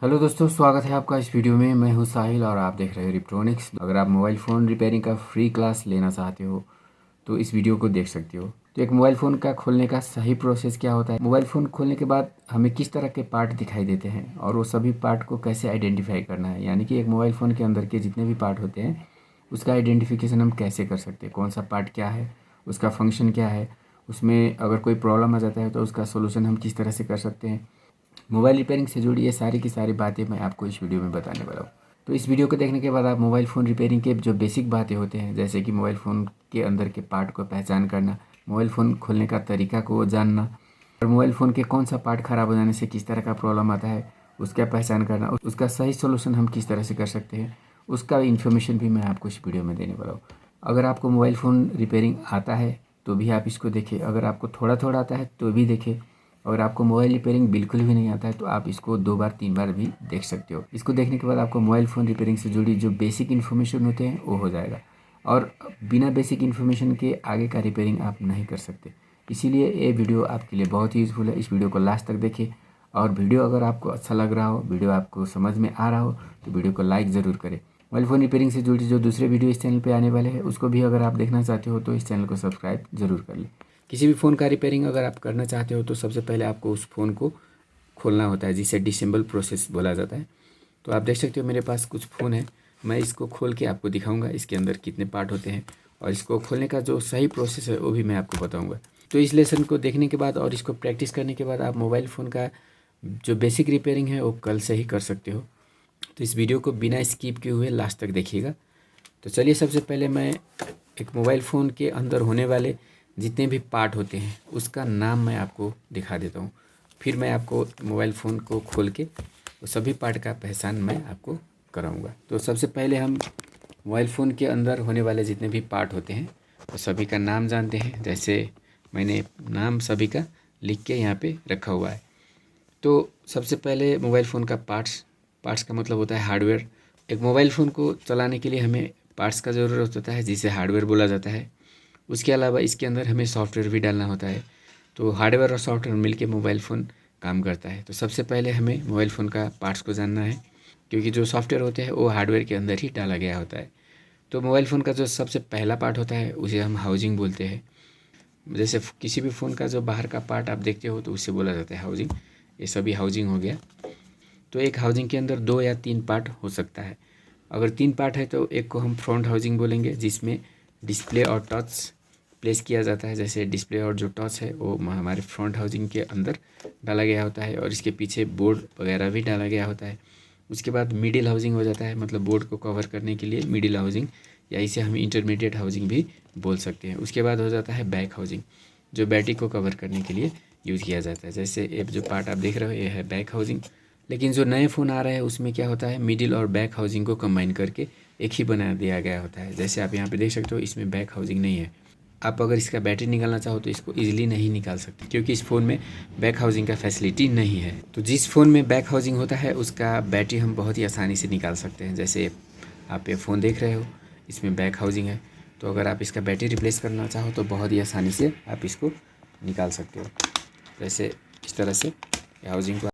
Hello दोस्तों, स्वागत है आपका इस वीडियो में। मैं हूं साहिल और आप देख रहे हो रिप्ट्रॉनिक्स। अगर आप मोबाइल फ़ोन रिपेयरिंग का फ्री क्लास लेना चाहते हो तो इस वीडियो को देख सकते हो। तो एक मोबाइल फ़ोन का खोलने का सही प्रोसेस क्या होता है, मोबाइल फ़ोन खोलने के बाद हमें किस तरह के पार्ट दिखाई देते हैं और वो सभी पार्ट को कैसे आइडेंटिफाई करना है, यानी कि एक मोबाइल फ़ोन के अंदर के जितने भी पार्ट होते हैं उसका आइडेंटिफिकेशन हम कैसे कर सकते हैं, कौन सा पार्ट क्या है, उसका फंक्शन क्या है, उसमें अगर कोई प्रॉब्लम आ जाता है तो उसका सोल्यूशन हम किस तरह से कर सकते हैं। मोबाइल रिपेयरिंग से जुड़ी ये सारी की सारी बातें मैं आपको इस वीडियो में बताने वाला हूँ। तो इस वीडियो को देखने के बाद आप मोबाइल फ़ोन रिपेयरिंग के जो बेसिक बातें होते हैं, जैसे कि मोबाइल फ़ोन के अंदर के पार्ट को पहचान करना, मोबाइल फ़ोन खोलने का तरीका को जानना और मोबाइल फ़ोन के कौन सा पार्ट ख़राब हो जाने से किस तरह का प्रॉब्लम आता है उसका पहचान करना, उसका सही सोल्यूशन हम किस तरह से कर सकते हैं, उसका इन्फॉर्मेशन भी मैं आपको इस वीडियो में देने वाला हूँ। अगर आपको मोबाइल फ़ोन रिपेयरिंग आता है तो भी आप इसको देखें, अगर आपको थोड़ा थोड़ा आता है तो भी देखें। अगर आपको मोबाइल रिपेयरिंग बिल्कुल भी नहीं आता है तो आप इसको 2 बार 3 बार भी देख सकते हो। इसको देखने के बाद आपको मोबाइल फ़ोन रिपेयरिंग से जुड़ी जो बेसिक इन्फॉर्मेशन होते हैं वो हो जाएगा और बिना बेसिक इन्फॉर्मेशन के आगे का रिपेयरिंग आप नहीं कर सकते। इसीलिए ये वीडियो आपके लिए बहुत ही यूज़फुल है। इस वीडियो को लास्ट तक देखें और वीडियो अगर आपको अच्छा लग रहा हो, वीडियो आपको समझ में आ रहा हो तो वीडियो को लाइक ज़रूर करें। मोबाइल फ़ोन रिपेयरिंग से जुड़ी जो दूसरे वीडियो इस चैनल पे आने वाले हैं उसको भी अगर आप देखना चाहते हो तो इस चैनल को सब्सक्राइब ज़रूर कर लें। किसी भी फ़ोन का रिपेयरिंग अगर आप करना चाहते हो तो सबसे पहले आपको उस फ़ोन को खोलना होता है, जिसे डिसेंबल प्रोसेस बोला जाता है। तो आप देख सकते हो मेरे पास कुछ फ़ोन है, मैं इसको खोल के आपको दिखाऊंगा इसके अंदर कितने पार्ट होते हैं और इसको खोलने का जो सही प्रोसेस है वो भी मैं आपको बताऊंगा। तो इस लेसन को देखने के बाद और इसको प्रैक्टिस करने के बाद आप मोबाइल फ़ोन का जो बेसिक रिपेयरिंग है वो कल से ही कर सकते हो। तो इस वीडियो को बिना स्किप किए हुए लास्ट तक देखिएगा। तो चलिए, सबसे पहले मैं एक मोबाइल फ़ोन के अंदर होने वाले जितने भी पार्ट होते हैं उसका नाम मैं आपको दिखा देता हूँ। फिर मैं आपको मोबाइल फ़ोन को खोल के वो सभी पार्ट का पहचान मैं आपको कराऊंगा। तो सबसे पहले हम मोबाइल फ़ोन के अंदर होने वाले जितने भी पार्ट होते हैं वो सभी का नाम जानते हैं। जैसे मैंने नाम सभी का लिख के यहाँ पे रखा हुआ है। तो सबसे पहले मोबाइल फ़ोन का पार्ट्स, पार्ट्स का मतलब होता है हार्डवेयर। एक मोबाइल फ़ोन को चलाने के लिए हमें पार्ट्स का ज़रूरत होता है जिसे हार्डवेयर बोला जाता है। उसके अलावा इसके अंदर हमें सॉफ्टवेयर भी डालना होता है। तो हार्डवेयर और सॉफ्टवेयर मिलके मोबाइल फ़ोन काम करता है। तो सबसे पहले हमें मोबाइल फ़ोन का पार्ट्स को जानना है, क्योंकि जो सॉफ्टवेयर होते हैं वो हार्डवेयर के अंदर ही डाला गया होता है। तो मोबाइल फ़ोन का जो सबसे पहला पार्ट होता है उसे हम हाउजिंग बोलते हैं। जैसे किसी भी फ़ोन का जो बाहर का पार्ट आप देखते हो तो उसे बोला जाता है हाउजिंग। ये सभी हाउजिंग हो गया। तो एक हाउजिंग के अंदर 2 या 3 पार्ट हो सकता है। अगर 3 पार्ट है तो एक को हम फ्रंट हाउजिंग बोलेंगे, जिसमें डिस्प्ले और टच प्लेस किया जाता है। जैसे डिस्प्ले और जो टच है वो हमारे फ्रंट हाउजिंग के अंदर डाला गया होता है और इसके पीछे बोर्ड वगैरह भी डाला गया होता है। उसके बाद मिडिल हाउजिंग हो जाता है, मतलब बोर्ड को कवर करने के लिए मिडिल हाउजिंग, या इसे हम इंटरमीडिएट हाउजिंग भी बोल सकते हैं। उसके बाद हो जाता है बैक हाउजिंग, जो बैटरी को कवर करने के लिए यूज़ किया जाता है। जैसे ये जो पार्ट आप देख रहे हो ये है बैक हाउजिंग। लेकिन जो नए फ़ोन आ रहे हैं उसमें क्या होता है, मिडिल और बैक हाउजिंग को कंबाइन करके एक ही बना दिया गया होता है। जैसे आप यहाँ पे देख सकते हो इसमें बैक हाउजिंग नहीं है। आप अगर इसका बैटरी निकालना चाहो तो इसको ईजिली नहीं निकाल सकते, क्योंकि इस फ़ोन में बैक हाउजिंग का फैसिलिटी नहीं है। तो जिस फ़ोन में बैक हाउजिंग होता है उसका बैटरी हम बहुत ही आसानी से निकाल सकते हैं। जैसे आप ये फ़ोन देख रहे हो, इसमें बैक हाउजिंग है, तो अगर आप इसका बैटरी रिप्लेस करना चाहो तो बहुत ही आसानी से आप इसको निकाल सकते हो। जैसे इस तरह से हाउजिंग को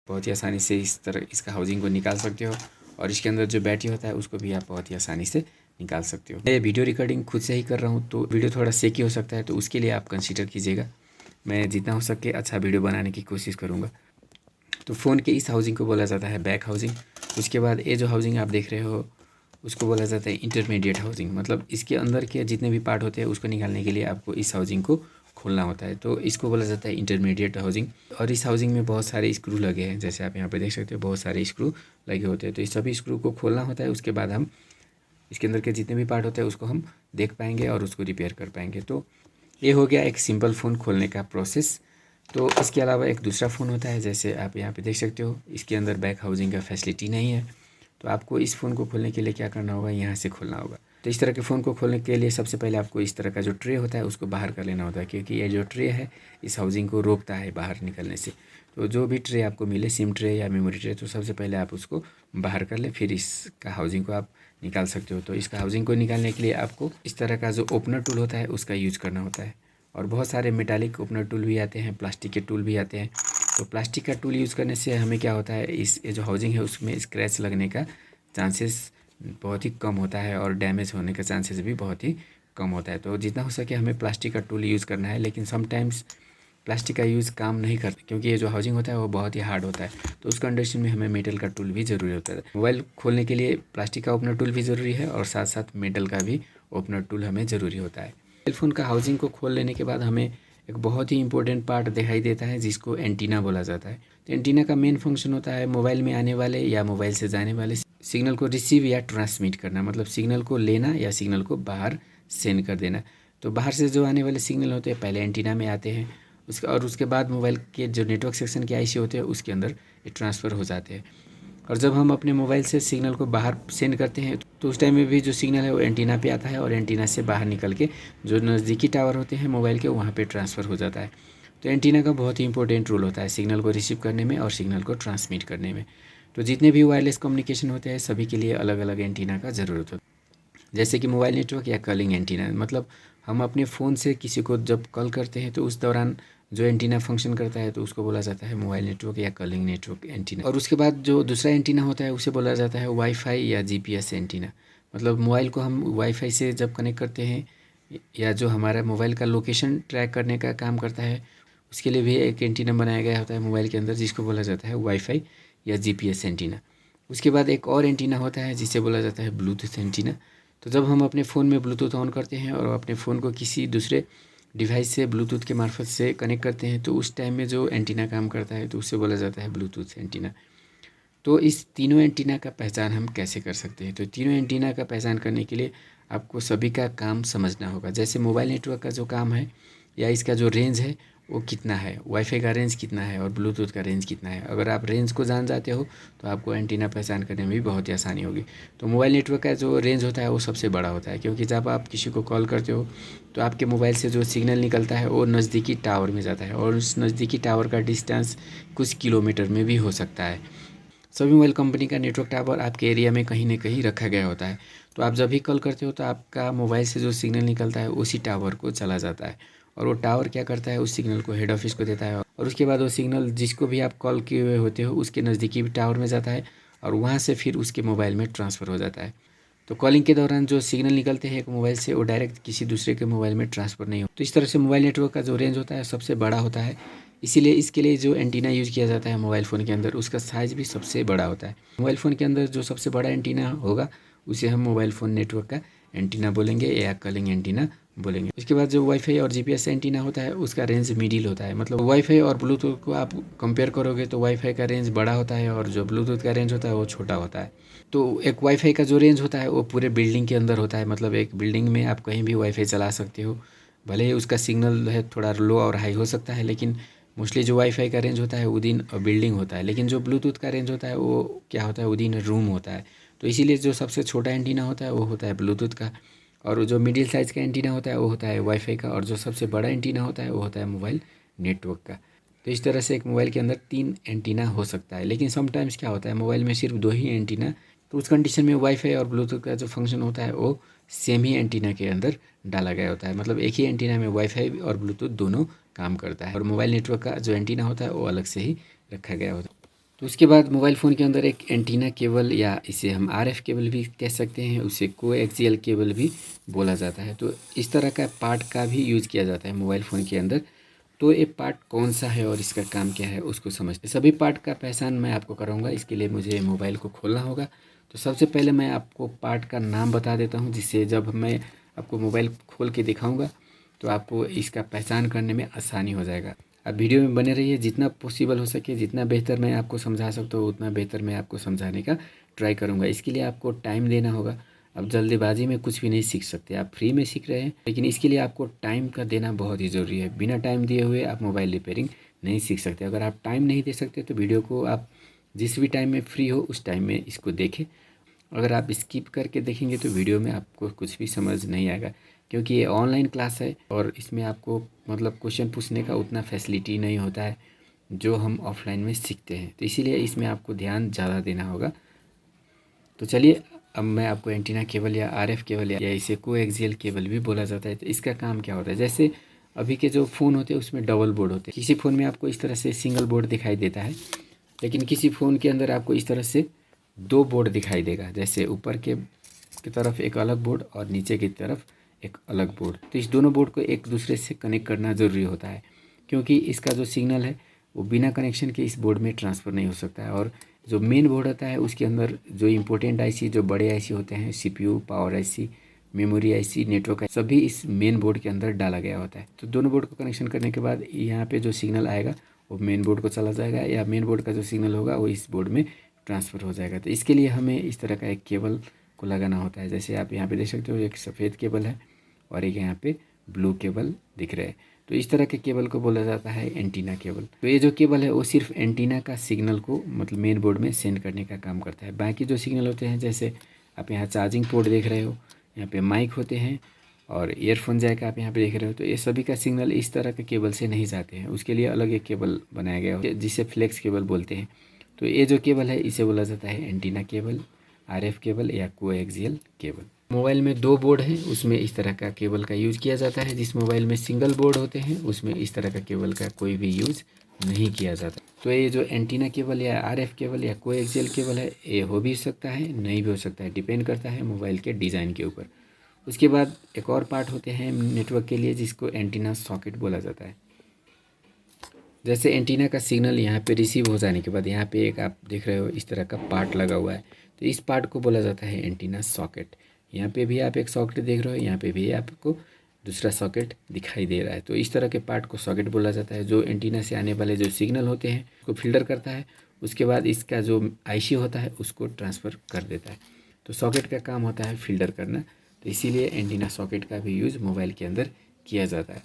बहुत ही आसानी से इस तरह इसका हाउजिंग को निकाल सकते हो और इसके अंदर जो बैटरी होता है उसको भी आप बहुत ही आसानी से निकाल सकते हो। मैं वीडियो रिकॉर्डिंग खुद से ही कर रहा हूँ तो वीडियो थोड़ा शेकी हो सकता है, तो उसके लिए आप कंसीडर कीजिएगा। मैं जितना हो सके अच्छा वीडियो बनाने की कोशिश करूँगा। तो फ़ोन के इस हाउजिंग को बोला जाता है बैक हाउजिंग। उसके बाद ये जो हाउजिंग आप देख रहे हो उसको बोला जाता है इंटरमीडिएट हाउजिंग। मतलब इसके अंदर के जितने भी पार्ट होते हैं उसको निकालने के लिए आपको इस हाउजिंग को खोलना होता है, तो इसको बोला जाता है इंटरमीडिएट हाउजिंग। और इस हाउजिंग में बहुत सारे स्क्रू लगे हैं, जैसे आप यहाँ पे देख सकते हो बहुत सारे स्क्रू लगे होते हैं। तो इस सभी स्क्रू को खोलना होता है, उसके बाद हम इसके अंदर के जितने भी पार्ट होते हैं उसको हम देख पाएंगे और उसको रिपेयर कर पाएंगे। तो ये हो गया एक सिंपल फ़ोन खोलने का प्रोसेस। तो इसके अलावा एक दूसरा फ़ोन होता है, जैसे आप यहाँ पे देख सकते हो इसके अंदर बैक हाउजिंग का फैसिलिटी नहीं है। तो आपको इस फ़ोन को खोलने के लिए क्या करना होगा, यहाँ से खोलना होगा। तो इस तरह के फ़ोन को खोलने के लिए सबसे पहले आपको इस तरह का जो ट्रे होता है उसको बाहर कर लेना होता है, क्योंकि ये जो ट्रे है इस हाउजिंग को रोकता है बाहर निकलने से। तो जो भी ट्रे आपको मिले, सिम ट्रे या मेमोरी ट्रे, तो सबसे पहले आप उसको बाहर कर ले, फिर इसका हाउजिंग को आप निकाल सकते हो। तो इसका हाउजिंग को निकालने के लिए आपको इस तरह का जो ओपनर टूल होता है उसका यूज करना होता है। और बहुत सारे मेटालिक ओपनर टूल भी आते हैं, प्लास्टिक के टूल भी आते हैं। तो प्लास्टिक का टूल यूज़ करने से हमें क्या होता है, इस ये जो हाउसिंग है उसमें स्क्रैच लगने का चांसेस बहुत ही कम होता है और डैमेज होने का चांसेस भी बहुत ही कम होता है। तो जितना हो सके हमें प्लास्टिक का टूल यूज़ करना है, लेकिन समटाइम्स प्लास्टिक का यूज़ काम नहीं करता, क्योंकि ये जो हाउसिंग होता है वो बहुत ही हार्ड होता है। तो उस कंडीशन में हमें मेटल का टूल भी ज़रूरी होता है। मोबाइल खोलने के लिए प्लास्टिक का ओपनर टूल भी ज़रूरी है और साथ साथ मेटल का भी ओपनर टूल हमें ज़रूरी होता है। मोबाइल फ़ोन का हाउसिंग को खोल लेने के बाद हमें एक बहुत ही इंपॉर्टेंट पार्ट दिखाई देता है जिसको एंटीना बोला जाता है। तो एंटीना का मेन फंक्शन होता है मोबाइल में आने वाले या मोबाइल से जाने वाले सिग्नल को रिसीव या ट्रांसमिट करना, मतलब सिग्नल को लेना या सिग्नल को बाहर सेंड कर देना। तो बाहर से जो आने वाले सिग्नल होते हैं पहले एंटीना में आते हैं, उसके बाद मोबाइल के जो नेटवर्क सेक्शन के आईसी होते हैं उसके अंदर ये ट्रांसफ़र हो जाते हैं। और जब हम अपने मोबाइल से सिग्नल को बाहर सेंड करते हैं तो उस टाइम में भी जो सिग्नल है वो एंटीना पे आता है और एंटीना से बाहर निकल के जो नज़दीकी टावर होते हैं मोबाइल के वहाँ पे ट्रांसफ़र हो जाता है। तो एंटीना का बहुत ही इंपॉर्टेंट रोल होता है सिग्नल को रिसीव करने में और सिग्नल को ट्रांसमिट करने में। तो जितने भी वायरलेस कम्युनिकेशन होते हैं सभी के लिए अलग अलग एंटीना का ज़रूरत होता है। जैसे कि मोबाइल नेटवर्क या कॉलिंग एंटीना, मतलब हम अपने फ़ोन से किसी को जब कॉल करते हैं तो उस दौरान जो एंटीना फंक्शन करता है तो उसको बोला जाता है मोबाइल नेटवर्क या कॉलिंग नेटवर्क एंटीना। और उसके बाद जो दूसरा एंटीना होता है उसे बोला जाता है वाईफाई या जीपीएस एंटीना। मतलब मोबाइल को हम वाईफाई से जब कनेक्ट करते हैं या जो हमारा मोबाइल का लोकेशन ट्रैक करने का काम करता है उसके लिए भी एक एंटीना बनाया गया होता है मोबाइल के अंदर जिसको बोला जाता है वाईफाई या जीपीएस एंटीना। उसके बाद एक और एंटीना होता है जिसे बोला जाता है ब्लूटूथ एंटीना। तो जब हम अपने फ़ोन में ब्लूटूथ ऑन करते हैं और अपने फ़ोन को किसी दूसरे डिवाइस से ब्लूटूथ के मार्फत से कनेक्ट करते हैं तो उस टाइम में जो एंटीना काम करता है तो उसे बोला जाता है ब्लूटूथ एंटीना। तो इस तीनों एंटीना का पहचान हम कैसे कर सकते हैं? तो तीनों एंटीना का पहचान करने के लिए आपको सभी का काम समझना होगा। जैसे मोबाइल नेटवर्क का जो काम है या इसका जो रेंज है वो कितना है, वाईफाई का रेंज कितना है और ब्लूटूथ का रेंज कितना है। अगर आप रेंज को जान जाते हो तो आपको एंटीना पहचान करने में भी बहुत ही आसानी होगी। तो मोबाइल नेटवर्क का जो रेंज होता है वो सबसे बड़ा होता है, क्योंकि जब आप किसी को कॉल करते हो तो आपके मोबाइल से जो सिग्नल निकलता है वो नज़दीकी टावर में जाता है और उस नज़दीकी टावर का डिस्टेंस कुछ किलोमीटर में भी हो सकता है। सभी मोबाइल कंपनी का नेटवर्क टावर आपके एरिया में कहीं न कहीं रखा गया होता है। तो आप जब भी कॉल करते हो तो आपका मोबाइल से जो सिग्नल निकलता है उसी टावर को चला जाता है और वो टावर क्या करता है उस सिग्नल को हेड ऑफ़िस को देता है और उसके बाद वो सिग्नल जिसको भी आप कॉल किए हुए होते हो उसके नज़दीकी टावर में जाता है और वहाँ से फिर उसके मोबाइल में ट्रांसफ़र हो जाता है। तो कॉलिंग के दौरान जो सिग्नल निकलते हैं एक मोबाइल से वो डायरेक्ट किसी दूसरे के मोबाइल में ट्रांसफ़र नहीं हो। तो इस तरह से मोबाइल नेटवर्क का जो रेंज होता है सबसे बड़ा होता है। इसीलिए इसके लिए जो एंटीना यूज़ किया जाता है मोबाइल फ़ोन के अंदर उसका साइज़ भी सबसे बड़ा होता है। मोबाइल फ़ोन के अंदर जो सबसे बड़ा एंटीना होगा उसे हम मोबाइल फ़ोन नेटवर्क का एंटीना बोलेंगे या कॉलिंग एंटीना बोलेंगे। उसके बाद जो वाईफाई और जीपीएस एंटीना होता है उसका रेंज मिडिल होता है। मतलब वाईफाई और ब्लूटूथ को आप कंपेयर करोगे तो वाईफाई का रेंज बड़ा होता है और जो ब्लूटूथ का रेंज होता है वो छोटा होता है। तो एक वाईफाई का जो रेंज होता है वो पूरे बिल्डिंग के अंदर होता है, मतलब एक बिल्डिंग में आप कहीं भी वाईफाई चला सकते हो। भले ही उसका सिग्नल है थोड़ा लो और हाई हो सकता है, लेकिन मोस्टली जो वाईफाई का रेंज होता है विदिन बिल्डिंग होता है। लेकिन जो ब्लूटूथ का रेंज होता है वो क्या होता है विदिन रूम होता है। तो इसीलिए जो सबसे छोटा एंटीना होता है वो होता है ब्लूटूथ का और जो मिडिल साइज़ का एंटीना होता है वो होता है वाईफाई का और जो सबसे बड़ा एंटीना होता है वो होता है मोबाइल नेटवर्क का। तो इस तरह से एक मोबाइल के अंदर 3 एंटीना हो सकता है, लेकिन समटाइम्स क्या होता है मोबाइल में सिर्फ 2 ही एंटीना, तो उस कंडीशन में वाईफाई और ब्लूटूथ का जो फंक्शन होता है वो सेम ही एंटीना के अंदर डाला गया होता है। मतलब एक ही एंटीना में वाईफाई और ब्लूटूथ दोनों काम करता है और मोबाइल नेटवर्क का जो एंटीना होता है वो अलग से ही रखा गया होता है। तो उसके बाद मोबाइल फ़ोन के अंदर एक एंटीना केबल या इसे हम आरएफ केबल भी कह सकते हैं, उसे कोएक्सियल केबल भी बोला जाता है। तो इस तरह का पार्ट का भी यूज़ किया जाता है मोबाइल फ़ोन के अंदर। तो ये पार्ट कौन सा है और इसका काम क्या है उसको समझते सभी पार्ट का पहचान मैं आपको कराऊंगा। इसके लिए मुझे मोबाइल को खोलना होगा। तो सबसे पहले मैं आपको पार्ट का नाम बता देता हूँ, जिससे जब मैं आपको मोबाइल खोल के दिखाऊंगा तो आपको इसका पहचान करने में आसानी हो जाएगा। आप वीडियो में बने रहिए, जितना पॉसिबल हो सके जितना बेहतर मैं आपको समझा सकता हूँ उतना बेहतर मैं आपको समझाने का ट्राई करूँगा। इसके लिए आपको टाइम देना होगा। अब जल्दबाजी में कुछ भी नहीं सीख सकते, आप फ्री में सीख रहे हैं, लेकिन इसके लिए आपको टाइम का देना बहुत ही ज़रूरी है। बिना टाइम दिए हुए आप मोबाइल रिपेयरिंग नहीं सीख सकते। अगर आप टाइम नहीं दे सकते तो वीडियो को आप जिस भी टाइम में फ्री हो उस टाइम में इसको देखें। अगर आप स्किप करके देखेंगे तो वीडियो में आपको कुछ भी समझ नहीं आएगा, क्योंकि ये ऑनलाइन क्लास है और इसमें आपको मतलब क्वेश्चन पूछने का उतना फैसिलिटी नहीं होता है जो हम ऑफलाइन में सीखते हैं। तो इसीलिए इसमें आपको ध्यान ज़्यादा देना होगा। तो चलिए अब मैं आपको एंटीना केबल या आरएफ केबल या इसे कोएक्सियल केबल भी बोला जाता है तो इसका काम क्या होता है। जैसे अभी के जो फ़ोन होते हैं उसमें डबल बोर्ड होते हैं। किसी फ़ोन में आपको इस तरह से सिंगल बोर्ड दिखाई देता है, लेकिन किसी फ़ोन के अंदर आपको इस तरह से 2 बोर्ड दिखाई देगा, जैसे ऊपर के की तरफ एक अलग बोर्ड और नीचे की तरफ एक अलग बोर्ड। तो इस दोनों बोर्ड को एक दूसरे से कनेक्ट करना ज़रूरी होता है, क्योंकि इसका जो सिग्नल है वो बिना कनेक्शन के इस बोर्ड में ट्रांसफ़र नहीं हो सकता है। और जो मेन बोर्ड होता है उसके अंदर जो इम्पोर्टेंट आईसी, जो बड़े आईसी होते हैं, CPU, power IC, memory IC, network IC, सभी इस मेन बोर्ड के अंदर डाला गया होता है। तो दोनों बोर्ड को कनेक्शन करने के बाद यहाँ पे जो सिग्नल आएगा वो मेन बोर्ड को चला जाएगा, या मेन बोर्ड का जो सिग्नल होगा वो इस बोर्ड में ट्रांसफ़र हो जाएगा। तो इसके लिए हमें इस तरह का एक केबल को लगाना होता है। जैसे आप यहाँ पे देख सकते हो, एक सफ़ेद केबल है और एक यहाँ पे ब्लू केबल दिख रहे हैं। तो इस तरह के केबल को बोला जाता है एंटीना केबल। तो ये जो केबल है वो सिर्फ एंटीना का सिग्नल को मतलब मेन बोर्ड में सेंड करने का काम करता है। बाकी जो सिग्नल होते हैं, जैसे आप यहाँ चार्जिंग पोर्ट देख रहे हो, यहाँ पे माइक होते हैं और ईयरफोन जैक आप यहाँ पे देख रहे हो, तो ये सभी का सिग्नल इस तरह के केबल से नहीं जाते हैं। उसके लिए अलग एक केबल बनाया गया है जिसे फ्लेक्स केबल बोलते हैं। तो ये जो केबल है इसे बोला जाता है एंटीना केबल, आरएफ केबल या कोएक्सियल केबल। मोबाइल में 2 बोर्ड हैं, उसमें इस तरह का केबल का यूज़ किया जाता है। जिस मोबाइल में सिंगल बोर्ड होते हैं उसमें इस तरह का केबल का कोई भी यूज़ नहीं किया जाता। तो ये जो एंटीना केबल या आरएफ केबल या कोएक्सियल केबल है, ये हो भी सकता है, नहीं भी हो सकता है, डिपेंड करता है मोबाइल के डिज़ाइन के ऊपर। उसके बाद एक और पार्ट होते हैं नेटवर्क के लिए, जिसको एंटीना सॉकेट बोला जाता है। जैसे एंटीना का सिग्नल यहाँ पे रिसीव हो जाने के बाद यहाँ पे एक आप देख रहे हो इस तरह का पार्ट लगा हुआ है, तो इस पार्ट को बोला जाता है एंटीना सॉकेट। यहाँ पे भी आप एक सॉकेट देख रहे हो, यहाँ पे भी आपको दूसरा सॉकेट दिखाई दे रहा है। तो इस तरह के पार्ट को सॉकेट बोला जाता है, जो एंटीना से आने वाले जो सिग्नल होते हैं उसको फिल्टर करता है। उसके बाद इसका जो आईसी होता है उसको ट्रांसफ़र कर देता है। तो सॉकेट का काम होता है फिल्टर करना, तो इसीलिए एंटीना सॉकेट का भी यूज़ मोबाइल के अंदर किया जाता है।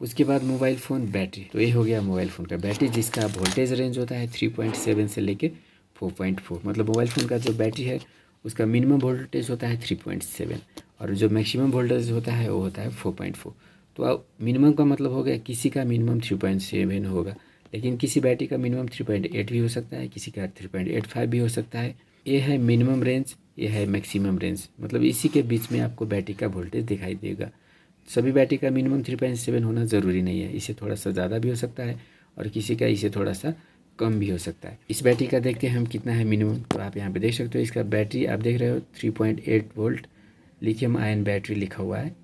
उसके बाद मोबाइल फ़ोन बैटरी, तो ये हो गया मोबाइल फ़ोन का बैटरी, जिसका वोल्टेज रेंज होता है 3.7 से लेके 4.4। मतलब मोबाइल फ़ोन का जो बैटरी है उसका मिनिमम वोल्टेज होता है 3.7 और जो मैक्सिमम वोल्टेज होता है वो होता है 4.4। तो अब मिनिमम का मतलब हो गया किसी का मिनिमम 3.7 होगा, लेकिन किसी बैटरी का मिनिमम 3.8 भी हो सकता है, किसी का 3.85 भी हो सकता है। ये है मिनिमम रेंज, ये है मैक्सिमम रेंज, मतलब इसी के बीच में आपको बैटरी का वोल्टेज दिखाई देगा। सभी बैटरी का मिनिमम 3.7 होना ज़रूरी नहीं है, इसे थोड़ा सा ज़्यादा भी हो सकता है और किसी का इसे थोड़ा सा कम भी हो सकता है। इस बैटरी का देखते हैं हम कितना है मिनिमम। तो आप यहाँ पे देख सकते हो, इसका बैटरी आप देख रहे हो 3.8 वोल्ट लिथियम आयन बैटरी लिखा हुआ है,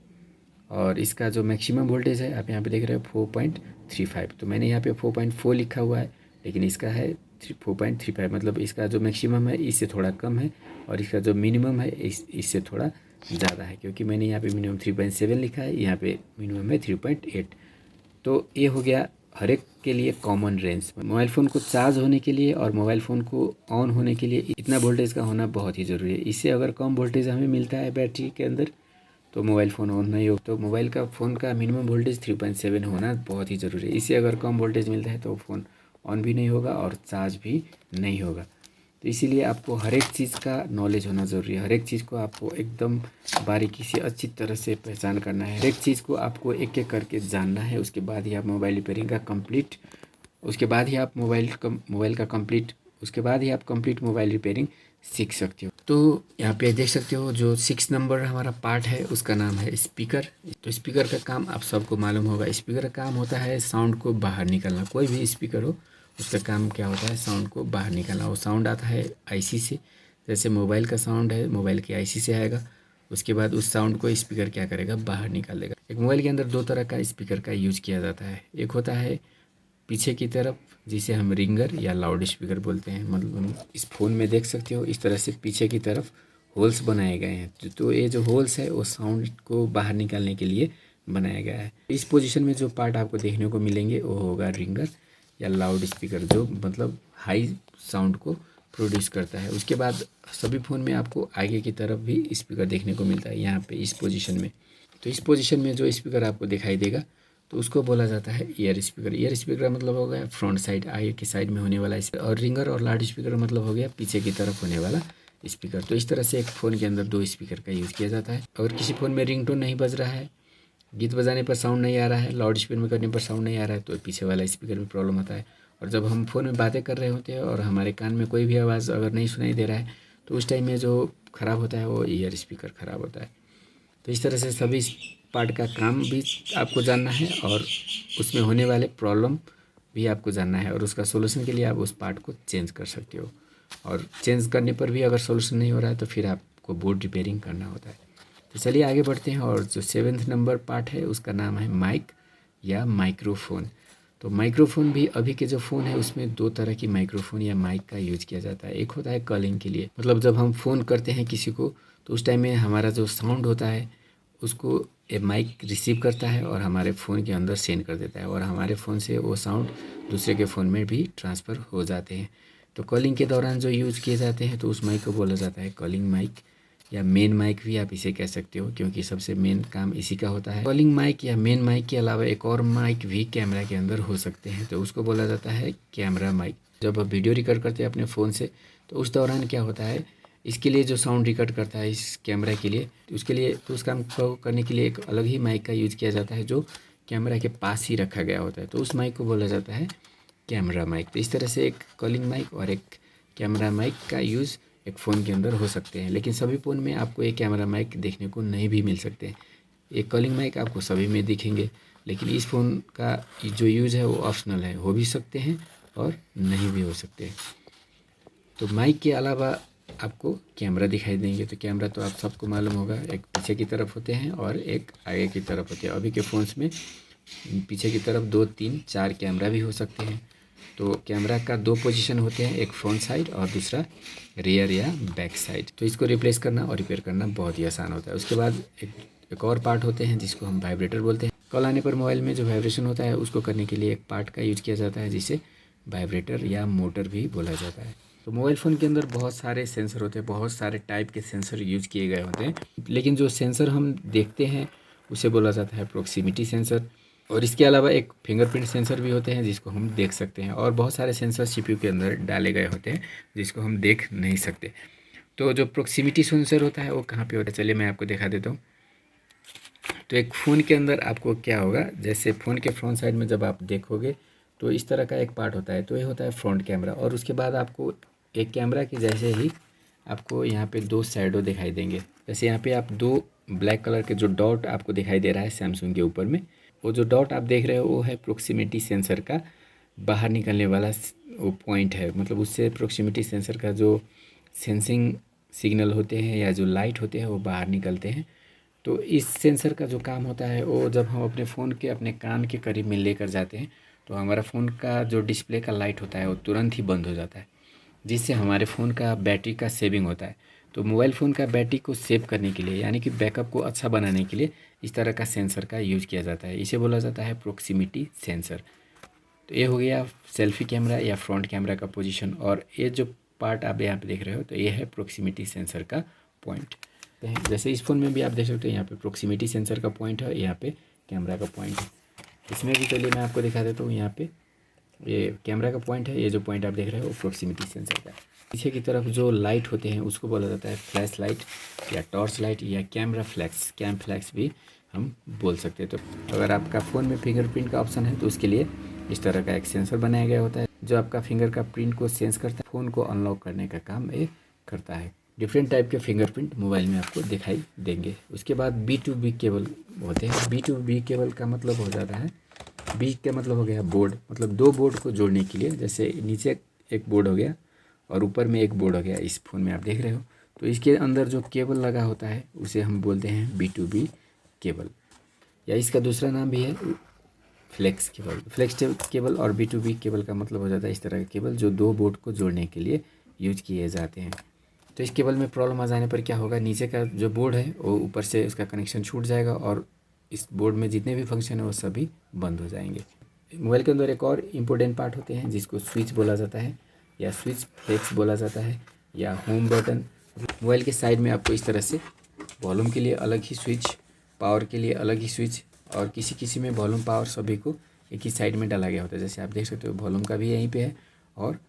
और इसका जो मैक्सिमम वोल्टेज है आप यहाँ पे देख रहे हो 4.35। तो मैंने यहाँ पे 4.4 लिखा हुआ है, लेकिन इसका है 4.35, मतलब इसका जो मैक्सिमम है इससे थोड़ा कम है और इसका जो मिनिमम है इससे थोड़ा ज़्यादा है, क्योंकि मैंने यहाँ पे मिनिमम 3.7 लिखा है, यहाँ पे मिनिमम है 3.8। तो ये हो गया हर एक के लिए कॉमन रेंज। मोबाइल फ़ोन को चार्ज होने के लिए और मोबाइल फ़ोन को ऑन होने के लिए इतना वोल्टेज का होना बहुत ही ज़रूरी है। इससे अगर कम वोल्टेज हमें मिलता है बैटरी के अंदर तो मोबाइल फ़ोन ऑन नहीं हो। तो मोबाइल का फ़ोन का मिनिमम वोल्टेज 3.7 होना बहुत ही ज़रूरी है। इससे अगर कम वोल्टेज मिलता है तो फ़ोन ऑन भी नहीं होगा और चार्ज भी नहीं होगा। तो इसीलिए आपको हर एक चीज़ का नॉलेज होना ज़रूरी है। हर एक चीज़ को आपको एकदम बारीकी से अच्छी तरह से पहचान करना है। हर एक चीज़ को आपको एक एक करके जानना है। उसके बाद ही आप मोबाइल रिपेयरिंग का कंप्लीट उसके बाद ही आप कंप्लीट मोबाइल रिपेयरिंग सीख सकते हो। तो यहाँ पे देख सकते हो जो 6 नंबर हमारा पार्ट है उसका नाम है स्पीकर। तो स्पीकर का काम आप सबको मालूम होगा। स्पीकर का काम होता है साउंड को बाहर निकालना। कोई भी स्पीकर हो उसका काम क्या होता है, साउंड को बाहर निकालना। वो साउंड आता है आईसी से, जैसे मोबाइल का साउंड है मोबाइल की आईसी से आएगा। उसके बाद उस साउंड को स्पीकर क्या करेगा, बाहर निकाल देगा। एक मोबाइल के अंदर 2 तरह का स्पीकर का यूज किया जाता है। एक होता है पीछे की तरफ, जिसे हम रिंगर या लाउड स्पीकर बोलते हैं। मतलब इस फ़ोन में देख सकते हो इस तरह से पीछे की तरफ होल्स बनाए गए हैं। तो ये जो होल्स है वो साउंड को बाहर निकालने के लिए बनाया गया है। इस पोजीशन में जो पार्ट आपको देखने को मिलेंगे वो होगा रिंगर या लाउड स्पीकर, जो मतलब हाई साउंड को प्रोड्यूस करता है। उसके बाद सभी फ़ोन में आपको आगे की तरफ भी स्पीकर देखने को मिलता है, यहाँ पे इस पोजीशन में। तो इस पोजीशन में जो स्पीकर आपको दिखाई देगा तो उसको बोला जाता है ईयर स्पीकर। ईयर स्पीकर का मतलब हो गया फ्रंट साइड, आगे की साइड में होने वाला स्पीकर, और रिंगर और लाउड स्पीकर मतलब हो गया पीछे की तरफ होने वाला स्पीकर। तो इस तरह से एक फ़ोन के अंदर 2 स्पीकर का यूज़ किया जाता है। अगर किसी फ़ोन में रिंगटोन नहीं बज रहा है, गीत बजाने पर साउंड नहीं आ रहा है, लाउड स्पीकर में करने पर साउंड नहीं आ रहा है, तो पीछे वाला स्पीकर में प्रॉब्लम होता है। और जब हम फ़ोन में बातें कर रहे होते हैं और हमारे कान में कोई भी आवाज़ अगर नहीं सुनाई दे रहा है तो उस टाइम में जो ख़राब होता है वो ईयर स्पीकर ख़राब होता है। तो इस तरह से सभी पार्ट का काम भी आपको जानना है और उसमें होने वाले प्रॉब्लम भी आपको जानना है, और उसका सोल्यूशन के लिए आप उस पार्ट को चेंज कर सकते हो। और चेंज करने पर भी अगर सोल्यूशन नहीं हो रहा है तो फिर आपको बोर्ड रिपेयरिंग करना होता है। तो चलिए आगे बढ़ते हैं, और जो 7th नंबर पार्ट है उसका नाम है माइक या माइक्रोफोन। तो माइक्रोफोन भी अभी के जो फ़ोन है उसमें 2 तरह की माइक्रोफोन या माइक का यूज़ किया जाता है। एक होता है कॉलिंग के लिए, मतलब जब हम फ़ोन करते हैं किसी को तो उस टाइम में हमारा जो साउंड होता है उसको ये माइक रिसीव करता है और हमारे फ़ोन के अंदर सेंड कर देता है, और हमारे फ़ोन से वो साउंड दूसरे के फ़ोन में भी ट्रांसफ़र हो जाते हैं। तो कॉलिंग के दौरान जो यूज़ किए जाते हैं तो उस माइक को बोला जाता है कॉलिंग माइक, या मेन माइक भी आप इसे कह सकते हो, क्योंकि सबसे मेन काम इसी का होता है। कॉलिंग माइक या मेन माइक के अलावा एक और माइक भी कैमरा के अंदर हो सकते हैं, तो उसको बोला जाता है कैमरा माइक। जब आप वीडियो रिकॉर्ड करते हैं अपने फ़ोन से तो उस दौरान क्या होता है, इसके लिए जो साउंड रिकॉर्ड करता है इस कैमरा के लिए, तो उसके लिए तो उस काम को करने के लिए एक अलग ही माइक का यूज़ किया जाता है जो कैमरा के पास ही रखा गया होता है, तो उस माइक को बोला जाता है कैमरा माइक। तो इस तरह से एक कॉलिंग माइक और एक कैमरा माइक का यूज़ एक फ़ोन के अंदर हो सकते हैं, लेकिन सभी फ़ोन में आपको एक कैमरा माइक देखने को नहीं भी मिल सकते हैं। एक कॉलिंग माइक आपको सभी में दिखेंगे, लेकिन इस फ़ोन का जो यूज़ है वो ऑप्शनल है, हो भी सकते हैं और नहीं भी हो सकते हैं। तो माइक के अलावा आपको कैमरा दिखाई देंगे, तो कैमरा तो आप सबको मालूम होगा, एक पीछे की तरफ होते हैं और एक आगे की तरफ होते हैं। अभी के फ़ोन्स में पीछे की तरफ 2, 3, 4 कैमरा भी हो सकते हैं। तो कैमरा का 2 पोजीशन होते हैं, एक फ्रंट साइड और दूसरा रियर या बैक साइड। तो इसको रिप्लेस करना और रिपेयर करना बहुत ही आसान होता है। उसके बाद एक और पार्ट होते हैं जिसको हम वाइब्रेटर बोलते हैं। कॉल आने पर मोबाइल में जो वाइब्रेशन होता है उसको करने के लिए एक पार्ट का यूज़ किया जाता है जिसे वाइब्रेटर या मोटर भी बोला जाता है। तो मोबाइल फ़ोन के अंदर बहुत सारे सेंसर होते हैं, बहुत सारे टाइप के सेंसर यूज़ किए गए होते हैं, लेकिन जो सेंसर हम देखते हैं उसे बोला जाता है प्रॉक्सिमिटी सेंसर। और इसके अलावा एक फिंगरप्रिंट सेंसर भी होते हैं जिसको हम देख सकते हैं, और बहुत सारे सेंसर सीपीयू के अंदर डाले गए होते हैं जिसको हम देख नहीं सकते। तो जो प्रॉक्सिमिटी सेंसर होता है वो कहाँ पे होता है, चलिए मैं आपको दिखा देता हूँ। तो एक फ़ोन के अंदर आपको क्या होगा, जैसे फ़ोन के फ्रंट साइड में जब आप देखोगे तो इस तरह का एक पार्ट होता है, तो ये होता है फ्रंट कैमरा। और उसके बाद आपको एक कैमरा के जैसे ही आपको यहाँ पे 2 शैडो दिखाई देंगे। जैसे यहाँ पे आप 2 ब्लैक कलर के जो डॉट आपको दिखाई दे रहा है सैमसंग के ऊपर में, वो जो डॉट आप देख रहे हो वो है प्रॉक्सिमिटी सेंसर का बाहर निकलने वाला वो पॉइंट है। मतलब उससे प्रॉक्सिमिटी सेंसर का जो सेंसिंग सिग्नल होते हैं या जो लाइट होते हैं वो बाहर निकलते हैं। तो इस सेंसर का जो काम होता है वो जब हम अपने फ़ोन के अपने कान के करीब में लेकर जाते हैं तो हमारा फ़ोन का जो डिस्प्ले का लाइट होता है वो तुरंत ही बंद हो जाता है, जिससे हमारे फ़ोन का बैटरी का सेविंग होता है। तो मोबाइल फ़ोन का बैटरी को सेव करने के लिए, यानी कि बैकअप को अच्छा बनाने के लिए इस तरह का सेंसर का यूज़ किया जाता है। इसे बोला जाता है प्रॉक्सिमिटी सेंसर। तो ये हो गया सेल्फी कैमरा या फ्रंट कैमरा का पोजीशन, और ये जो पार्ट आप यहाँ पे देख रहे हो तो ये है प्रॉक्सिमिटी सेंसर का पॉइंट। जैसे इस फ़ोन में भी आप देख सकते हो यहाँ पे प्रॉक्सिमिटी सेंसर का पॉइंट है, यहाँ पे कैमरा का पॉइंट है। इसमें भी चलिए मैं आपको दिखा देता हूँ। यहाँ पे ये कैमरा का पॉइंट है, ये जो पॉइंट आप देख रहे हो वो प्रॉक्सिमिटी सेंसर का है। पीछे की तरफ जो लाइट होते हैं उसको बोला जाता है फ्लैश लाइट या टॉर्च लाइट या कैमरा फ्लैक्स, कैम फ्लैक्स भी हम बोल सकते हैं। तो अगर आपका फ़ोन में फिंगरप्रिंट का ऑप्शन है तो उसके लिए इस तरह का एक सेंसर बनाया गया होता है जो आपका फिंगर का प्रिंट को सेंस करता है, फ़ोन को अनलॉक करने का काम ये करता है। डिफरेंट टाइप के फिंगरप्रिंट मोबाइल में आपको दिखाई देंगे। उसके बाद B2B केबल होते हैं। B2B केबल का मतलब हो जाता है, बी का मतलब हो गया बोर्ड, मतलब 2 बोर्ड को जोड़ने के लिए, जैसे नीचे एक बोर्ड हो गया और ऊपर में एक बोर्ड हो गया, इस फ़ोन में आप देख रहे हो। तो इसके अंदर जो केबल लगा होता है उसे हम बोलते हैं B2B केबल, या इसका दूसरा नाम भी है फ्लेक्स केबल। फ्लेक्स केबल और B2B केबल का मतलब हो जाता है इस तरह का केबल जो 2 बोर्ड को जोड़ने के लिए यूज किए जाते हैं। तो इस केबल में प्रॉब्लम आ जाने पर क्या होगा, नीचे का जो बोर्ड है वो ऊपर से उसका कनेक्शन छूट जाएगा और इस बोर्ड में जितने भी फंक्शन है वो सभी बंद हो जाएंगे। मोबाइल के अंदर एक और इम्पोर्टेंट पार्ट होते हैं जिसको स्विच बोला जाता है या स्विच फ्लेक्स बोला जाता है या होम बटन। मोबाइल के साइड में आपको इस तरह से वॉल्यूम के लिए अलग ही स्विच, पावर के लिए अलग ही स्विच, और किसी किसी में वॉल्यूम पावर सभी को एक ही साइड में डाला गया होता है। जैसे आप देख सकते हो वॉल्यूम का भी यहीं पे है और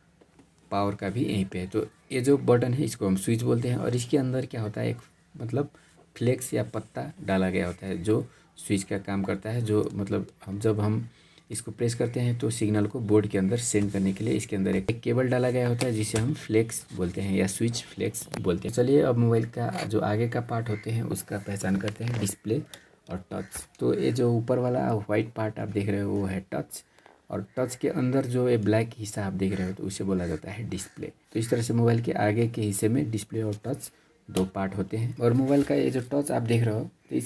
पावर का भी यहीं पे है। तो ये जो बटन है इसको हम स्विच बोलते हैं, और इसके अंदर क्या होता है, एक मतलब फ्लेक्स या पत्ता डाला गया होता है जो स्विच का काम करता है, जो मतलब जब हम इसको प्रेस करते हैं तो सिग्नल को बोर्ड के अंदर सेंड करने के लिए इसके अंदर एक केबल डाला गया होता है जिसे हम फ्लेक्स बोलते हैं या स्विच फ्लेक्स बोलते हैं। चलिए अब मोबाइल का जो आगे का पार्ट होते हैं उसका पहचान करते हैं, डिस्प्ले और टच। तो ये जो ऊपर वाला वाइट पार्ट आप देख रहे हो वो है टच, और टच के अंदर जो ये ब्लैक हिस्सा आप देख रहे हो तो उसे बोला जाता है डिस्प्ले। तो इस तरह से मोबाइल के आगे के हिस्से में डिस्प्ले और टच दो पार्ट होते हैं। और मोबाइल का ये जो टच आप देख रहे हो तो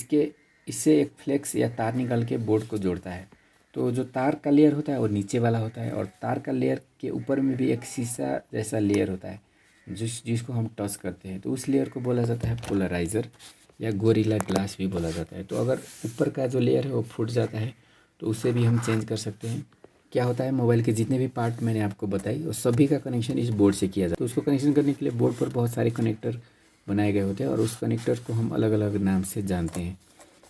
इससे एक फ्लेक्स या तार निकाल के बोर्ड को जोड़ता है। तो जो तार का लेयर होता है वो नीचे वाला होता है, और तार का लेयर के ऊपर में भी एक शीशा जैसा लेयर होता है जिसको हम टच करते हैं। तो उस लेयर को बोला जाता है पोलराइज़र या गोरिल्ला ग्लास भी बोला जाता है। तो अगर ऊपर का जो लेयर है वो फूट जाता है तो उसे भी हम चेंज कर सकते हैं। क्या होता है, मोबाइल के जितने भी पार्ट मैंने आपको बताई वो सभी का कनेक्शन इस बोर्ड से किया जाता है। तो उसको कनेक्शन करने के लिए बोर्ड पर बहुत सारे कनेक्टर बनाए गए होते हैं, और उस कनेक्टर को हम अलग अलग नाम से जानते हैं।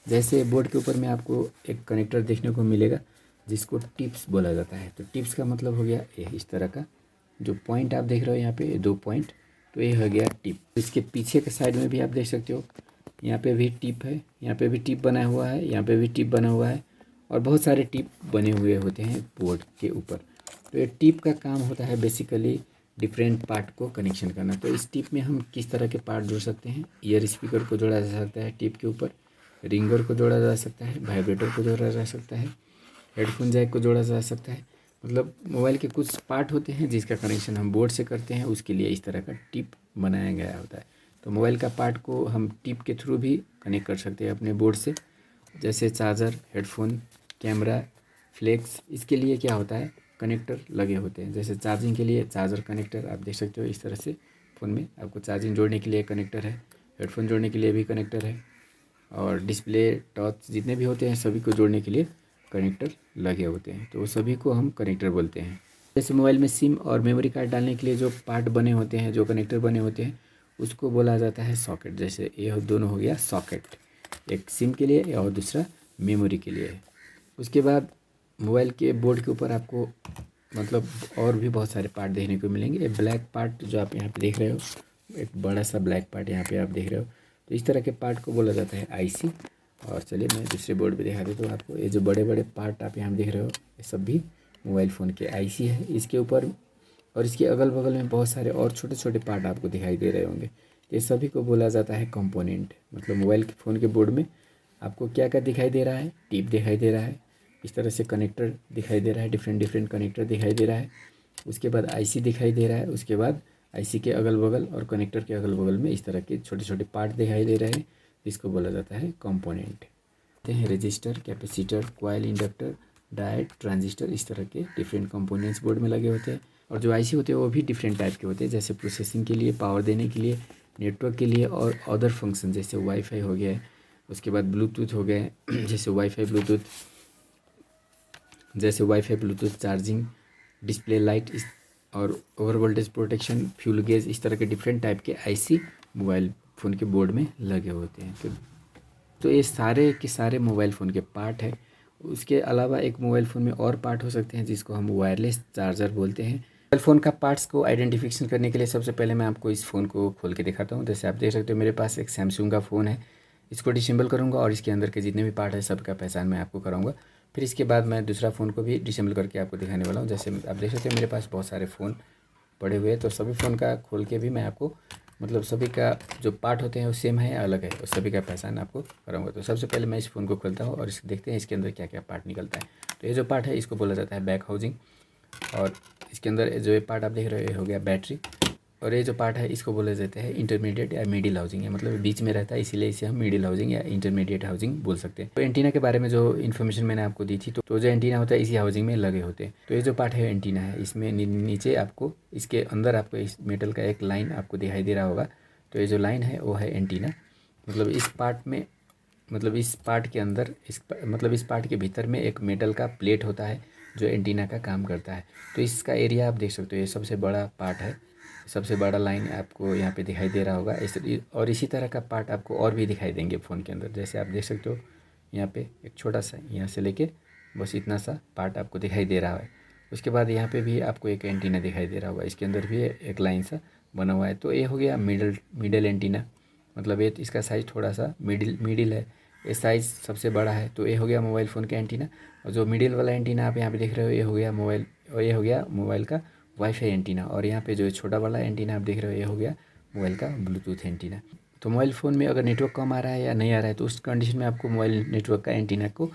जैसे बोर्ड के ऊपर में आपको एक कनेक्टर देखने को मिलेगा जिसको टिप्स बोला जाता है। तो टिप्स का मतलब हो गया ये इस तरह का, जो पॉइंट आप देख रहे हो यहाँ पे 2 पॉइंट, तो ये हो गया टिप। इसके पीछे के साइड में भी आप देख सकते हो, यहाँ पे भी टिप है, यहाँ पे भी टिप बना हुआ है, यहाँ पे भी टिप बना हुआ है, और बहुत सारे टिप बने हुए होते हैं बोर्ड के ऊपर। तो ये टिप का काम होता है बेसिकली डिफरेंट पार्ट को कनेक्शन करना। तो इस टिप में हम किस तरह के पार्ट जोड़ सकते हैं, ईयर स्पीकर को जोड़ा जा सकता है टिप के ऊपर, रिंगर को जोड़ा जा सकता है, वाइब्रेटर को जोड़ा जा सकता है, हेडफोन जैक को जोड़ा जा सकता है। मतलब मोबाइल के कुछ पार्ट होते हैं जिसका कनेक्शन हम बोर्ड से करते हैं, उसके लिए इस तरह का टिप बनाया गया होता है। तो मोबाइल का पार्ट को हम टिप के थ्रू भी कनेक्ट कर सकते हैं अपने बोर्ड से, जैसे चार्जर, हेडफोन, कैमरा, फ्लेक्स। इसके लिए क्या होता है, कनेक्टर लगे होते हैं। जैसे चार्जिंग के लिए चार्जर कनेक्टर आप देख सकते हो इस तरह से, फ़ोन में आपको चार्जिंग जोड़ने के लिए कनेक्टर है, हेडफोन जोड़ने के लिए भी कनेक्टर है, और डिस्प्ले, टच जितने भी होते हैं सभी को जोड़ने के लिए कनेक्टर लगे होते हैं। तो वो सभी को हम कनेक्टर बोलते हैं। जैसे मोबाइल में सिम और मेमोरी कार्ड डालने के लिए जो पार्ट बने होते हैं, जो कनेक्टर बने होते हैं, उसको बोला जाता है सॉकेट। जैसे ये दोनों हो गया सॉकेट, एक सिम के लिए और दूसरा मेमोरी के लिए है। उसके बाद मोबाइल के बोर्ड के ऊपर आपको मतलब और भी बहुत सारे पार्ट देखने को मिलेंगे। ये ब्लैक पार्ट जो आप यहाँ पे देख रहे हो, एक बड़ा सा ब्लैक पार्ट यहाँ पे आप देख रहे हो, तो इस तरह के पार्ट को बोला जाता है आईसी। और चलिए मैं दूसरे बोर्ड पे दिखा देता हूँ आपको। ये जो बड़े बड़े पार्ट आप यहाँ देख रहे हो ये सब भी मोबाइल फ़ोन के आईसी है। इसके ऊपर और इसके अगल बगल में बहुत सारे और छोटे छोटे पार्ट आपको दिखाई दे रहे होंगे। ये सभी को बोला जाता है कंपोनेंट। मतलब मोबाइल के फ़ोन के बोर्ड में आपको क्या क्या दिखाई दे रहा है, टिप दिखाई दे रहा है, इस तरह से कनेक्टर दिखाई दे रहा है, डिफरेंट डिफरेंट कनेक्टर दिखाई दे रहा है, उसके बाद आईसी दिखाई दे रहा है, उसके बाद आईसी के अगल बगल और कनेक्टर के अगल बगल में इस तरह के छोटे छोटे पार्ट दिखाई दे रहे हैं, इसको बोला जाता है component. Register, capacitor, coil, inductor, diode, transistor, इस तरह के डिफरेंट कंपोनेंट्स बोर्ड में लगे होते हैं। और जो आईसी होते हैं वो भी डिफरेंट टाइप के होते हैं, जैसे प्रोसेसिंग के लिए, पावर देने के लिए, नेटवर्क के लिए, और अदर फंक्शन जैसे वाईफाई हो गया, उसके बाद ब्लूटूथ हो गए जैसे WiFi Bluetooth, charging, display light, और over voltage protection, fuel gauge, इस तरह के डिफरेंट टाइप के आईसी मोबाइल फ़ोन के बोर्ड में लगे होते हैं। तो ये सारे के सारे मोबाइल फ़ोन के पार्ट है। उसके अलावा एक मोबाइल फ़ोन में और पार्ट हो सकते हैं जिसको हम वायरलेस चार्जर बोलते हैं। मोबाइल फ़ोन का पार्ट्स को आइडेंटिफिकेशन करने के लिए सबसे पहले मैं आपको इस फ़ोन को खोल के दिखाता हूँ। जैसे आप देख सकते हो मेरे पास एक सैमसंग का फ़ोन है, इसको डिसेंबल करूँगा और इसके अंदर के जितने भी पार्ट है सबका पहचान मैं आपको कराऊँगा। फिर इसके बाद मैं दूसरा फ़ोन को भी डिसेंबल करके आपको दिखाने वाला हूँ। जैसे आप देख सकते हो मेरे पास बहुत सारे फ़ोन पड़े हुए हैं, तो सभी फ़ोन का खोल के भी मैं आपको मतलब सभी का जो पार्ट होते हैं वो सेम है या अलग है, उस सभी का पहचान आपको कराऊंगा। तो सबसे पहले मैं इस फ़ोन को खोलता हूँ और देखते हैं इसके अंदर क्या क्या पार्ट निकलता है। तो ये जो पार्ट है इसको बोला जाता है बैक हाउसिंग, और इसके अंदर जो ये पार्ट आप देख रहे हो ये हो गया बैटरी, और ये जो पार्ट है इसको बोले जाते हैं इंटरमीडिएट या मिडिल हाउसिंग है, मतलब बीच में रहता है, इसीलिए इसे हम मिडिल हाउसिंग या इंटरमीडिएट हाउसिंग बोल सकते हैं। तो एंटीना के बारे में जो इन्फॉर्मेशन मैंने आपको दी थी, तो जो एंटीना होता है इसी हाउसिंग में लगे होते हैं। तो ये जो पार्ट है एंटीना है, इसमें नीचे आपको इसके अंदर आपको इस मेटल का एक लाइन आपको दिखाई दे रहा होगा। तो ये जो लाइन है वो है एंटीना। मतलब इस पार्ट में इस पार्ट के अंदर इस पार्ट के भीतर में एक मेटल का प्लेट होता है जो एंटीना का काम करता है। तो इसका एरिया आप देख सकते हो, ये सबसे बड़ा पार्ट है, सबसे बड़ा लाइन आपको यहाँ पे दिखाई दे रहा होगा। और इसी तरह का पार्ट आपको और भी दिखाई देंगे फ़ोन के अंदर। जैसे आप देख सकते हो यहाँ पे एक छोटा सा, यहाँ से लेके बस इतना सा पार्ट आपको दिखाई दे रहा है। उसके बाद यहाँ पे भी आपको एक एंटीना दिखाई दे रहा होगा, इसके अंदर भी एक लाइन सा बना हुआ है। तो ये हो गया मिडल एंटीना, मतलब ये इसका साइज़ थोड़ा सा मिडिल है, ये साइज़ सबसे बड़ा है। तो ये हो गया मोबाइल फ़ोन का एंटीना। और जो मिडिल वाला एंटीना आप यहाँ पे देख रहे हो ये हो गया मोबाइल का वाईफाई एंटीना। और यहाँ पे जो छोटा वाला एंटीना आप देख रहे हो ये हो गया मोबाइल का ब्लूटूथ एंटीना। तो मोबाइल फ़ोन में अगर नेटवर्क कम आ रहा है या नहीं आ रहा है तो उस कंडीशन में आपको मोबाइल नेटवर्क का एंटीना को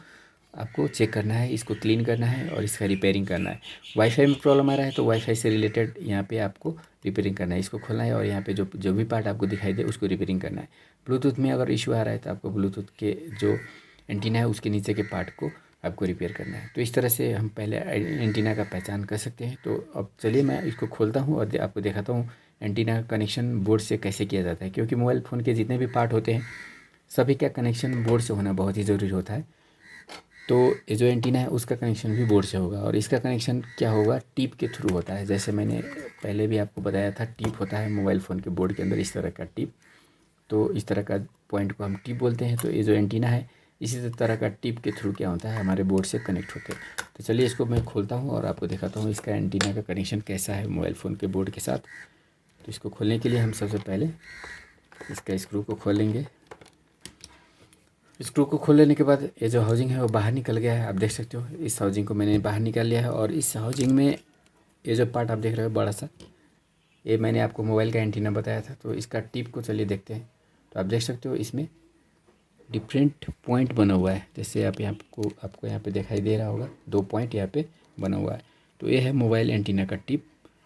आपको चेक करना है, इसको क्लीन करना है और इसका रिपेयरिंग करना है। वाईफाई में प्रॉब्लम आ रहा है तो वाईफाई से रिलेटेड यहाँ पे आपको रिपेयरिंग करना है, इसको खोलना है और यहाँ पे जो जो भी पार्ट आपको दिखाई दे उसको रिपेयरिंग करना है। ब्लूटूथ में अगर इशू आ रहा है तो आपको ब्लूटूथ के जो एंटीना है उसके नीचे के पार्ट को आपको रिपेयर करना है। तो इस तरह से हम पहले एंटीना का पहचान कर सकते हैं। तो अब चलिए मैं इसको खोलता हूँ और आपको दिखाता हूँ एंटीना का कनेक्शन बोर्ड से कैसे किया जाता है, क्योंकि मोबाइल फ़ोन के जितने भी पार्ट होते हैं सभी का कनेक्शन बोर्ड से होना बहुत ही ज़रूरी होता है। तो ये जो एंटीना है उसका कनेक्शन भी बोर्ड से होगा और इसका कनेक्शन क्या होगा, टिप के थ्रू होता है। जैसे मैंने पहले भी आपको बताया था, टिप होता है मोबाइल फ़ोन के बोर्ड के अंदर इस तरह का टिप। तो इस तरह का पॉइंट को हम टिप बोलते हैं। तो ये जो एंटीना है इसी तरह का टिप के थ्रू क्या होता है, हमारे बोर्ड से कनेक्ट होते हैं। तो चलिए इसको मैं खोलता हूँ और आपको दिखाता हूँ इसका एंटीना का कनेक्शन कैसा है मोबाइल फ़ोन के बोर्ड के साथ। तो इसको खोलने के लिए हम सबसे पहले इसका स्क्रू को खोलेंगे। स्क्रू को खोल लेने के बाद ये जो हाउजिंग है वो बाहर निकल गया है, आप देख सकते हो। इस हाउजिंग को मैंने बाहर निकाल लिया है और इस हाउजिंग में ये जो पार्ट आप देख रहे हो बड़ा सा, ये मैंने आपको मोबाइल का एंटीना बताया था। तो इसका टिप को चलिए देखते हैं। तो आप देख सकते हो इसमें डिफरेंट पॉइंट बना हुआ है, जैसे आप यहाँ को आपको यहाँ पे दिखाई दे रहा होगा 2 पॉइंट यहाँ पे बना हुआ है। तो ये है मोबाइल एंटीना का टिप।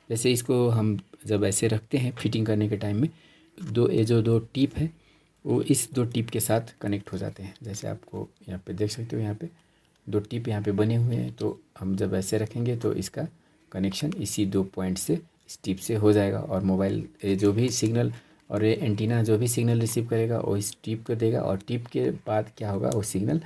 जैसे इसको हम जब ऐसे रखते हैं फिटिंग करने के टाइम में, ये जो 2 टिप है वो इस 2 टिप के साथ कनेक्ट हो जाते हैं। जैसे आपको यहाँ पे देख सकते हो, यहाँ पे 2 टिप यहाँ पे बने हुए हैं। तो हम जब ऐसे रखेंगे तो इसका कनेक्शन इसी 2 पॉइंट से, इस टिप से हो जाएगा और मोबाइल जो भी सिग्नल और ये एंटीना जो भी सिग्नल रिसीव करेगा वो इस टिप को देगा और टिप के बाद क्या होगा, वो सिग्नल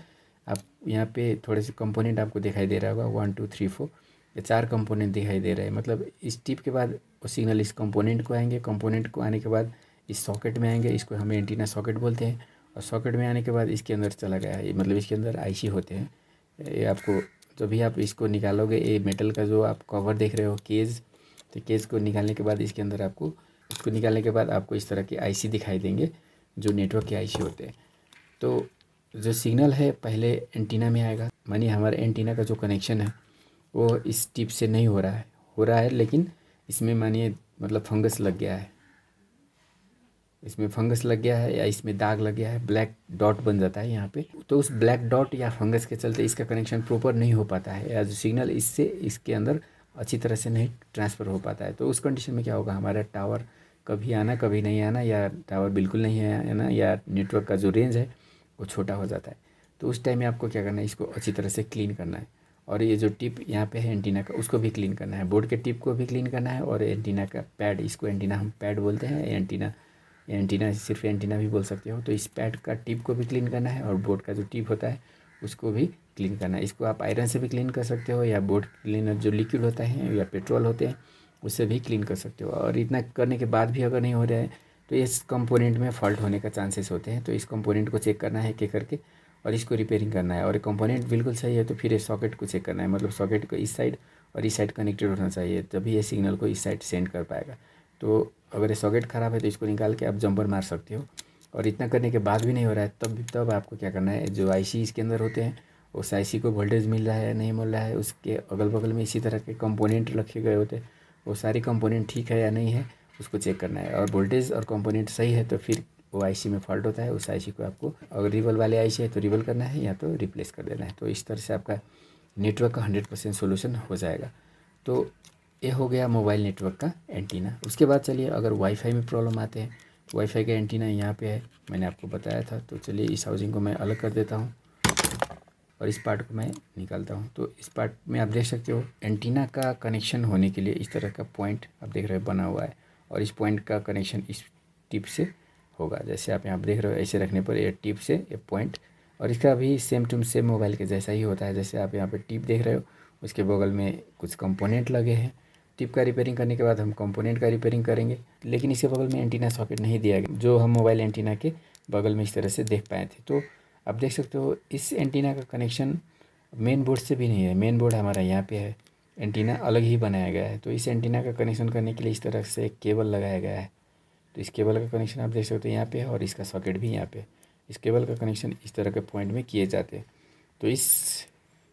आप यहाँ पे थोड़े से कंपोनेंट आपको दिखाई दे रहा होगा 1 2 3 4, ये 4 कंपोनेंट दिखाई दे रहे हैं। मतलब इस टिप के बाद वो सिग्नल इस कंपोनेंट को आएंगे, कंपोनेंट को आने के बाद इस सॉकेट में आएंगे, इसको हम एंटीना सॉकेट बोलते हैं। और सॉकेट में आने के बाद इसके अंदर चला गया है, मतलब इसके अंदर आईसी होते हैं। ये आपको जब भी आप इसको निकालोगे, ये मेटल का जो आप कवर देख रहे हो केज, तो केज को निकालने के बाद इसके अंदर आपको, इसको निकालने के बाद आपको इस तरह के आईसी दिखाई देंगे जो नेटवर्क के आईसी होते हैं। तो जो सिग्नल है पहले एंटीना में आएगा, मानिए हमारे एंटीना का जो कनेक्शन है वो इस टिप से नहीं हो रहा है लेकिन इसमें मानिए मतलब फंगस लग गया है, इसमें फंगस लग गया है या इसमें दाग लग गया है, ब्लैक डॉट बन जाता है यहाँ पे। तो उस ब्लैक डॉट या फंगस के चलते इसका कनेक्शन प्रॉपर नहीं हो पाता है या जो सिग्नल इससे इसके अंदर अच्छी तरह से नहीं ट्रांसफ़र हो पाता है। तो उस कंडीशन में क्या होगा, हमारा टावर कभी आना कभी नहीं आना, या टावर बिल्कुल नहीं आना, या नेटवर्क का जो रेंज है वो छोटा हो जाता है। तो उस टाइम में आपको क्या करना है, इसको अच्छी तरह से क्लीन करना है। और ये जो टिप यहाँ पे है एंटीना का, उसको भी क्लीन करना है, बोर्ड के टिप को भी क्लीन करना है और एंटीना का पैड, इसको एंटीना हम पैड बोलते हैं, एंटीना सिर्फ एंटीना भी बोल सकते हो। तो इस पैड का टिप को भी क्लीन करना है और बोर्ड का जो टिप होता है उसको भी क्लीन करना है। इसको आप आयरन से भी क्लीन कर सकते हो या बोर्ड क्लीनर जो लिक्विड होता है या पेट्रोल होते हैं उससे भी क्लीन कर सकते हो। और इतना करने के बाद भी अगर नहीं हो रहा है तो इस कंपोनेंट में फॉल्ट होने का चांसेस होते हैं। तो इस कंपोनेंट को चेक करना है एक एक करके और इसको रिपेयरिंग करना है। और कंपोनेंट बिल्कुल सही है तो फिर इस सॉकेट को चेक करना है, मतलब सॉकेट को इस साइड और इस साइड कनेक्टेड होना चाहिए, तभी ये सिग्नल को इस साइड सेंड कर पाएगा। तो अगर ये सॉकेट ख़राब है तो इसको निकाल के आप जंपर मार सकते हो। और इतना करने के बाद भी नहीं हो रहा है तब आपको क्या करना है, जो आईसी इसके अंदर होते हैं उस आईसी को वोल्टेज मिल रहा है नहीं मिल रहा है, उसके अगल बगल में इसी तरह के कंपोनेंट रखे गए होते हैं, वो सारे कंपोनेंट ठीक है या नहीं है उसको चेक करना है। और वोल्टेज और कंपोनेंट सही है तो फिर वो आईसी में फॉल्ट होता है, उस आईसी को आपको, अगर रिबल वाले आईसी है तो रिबल करना है या तो रिप्लेस कर देना है। तो इस तरह से आपका नेटवर्क का 100% सोल्यूशन हो जाएगा। तो ये हो गया मोबाइल नेटवर्क का एंटीना। उसके बाद चलिए अगर वाईफाई में प्रॉब्लम आते हैं, वाईफाई का एंटीना यहाँ पे है, मैंने आपको बताया था। तो चलिए इस हाउसिंग को मैं अलग कर देता हूँ और इस पार्ट को मैं निकालता हूँ। तो इस पार्ट में आप देख सकते हो एंटीना का कनेक्शन होने के लिए इस तरह का पॉइंट आप देख रहे हो बना हुआ है और इस पॉइंट का कनेक्शन इस टिप से होगा। जैसे आप यहाँ पर देख रहे हो ऐसे रखने पर ये टिप से ये पॉइंट, और इसका भी सेम टू सेम मोबाइल के जैसा ही होता है। जैसे आप यहाँ पर टिप देख रहे हो उसके बगल में कुछ कंपोनेंट लगे हैं। टिप का रिपेयरिंग करने के बाद हम कंपोनेंट का रिपेयरिंग करेंगे, लेकिन इसके बगल में एंटीना सॉकेट नहीं दिया गया जो हम मोबाइल एंटीना के बगल में इस तरह से देख पाए थे। तो आप देख सकते हो इस एंटीना का कनेक्शन मेन बोर्ड से भी नहीं है, मेन बोर्ड हमारा यहाँ पे है, एंटीना अलग ही बनाया गया है। तो इस एंटीना का कनेक्शन करने के लिए इस तरह से एक केबल लगाया गया है। तो इस केबल का कनेक्शन आप देख सकते हो यहाँ पे है और इसका सॉकेट भी यहाँ पे। इस केबल का कनेक्शन इस तरह के पॉइंट में किए जाते हैं। तो इस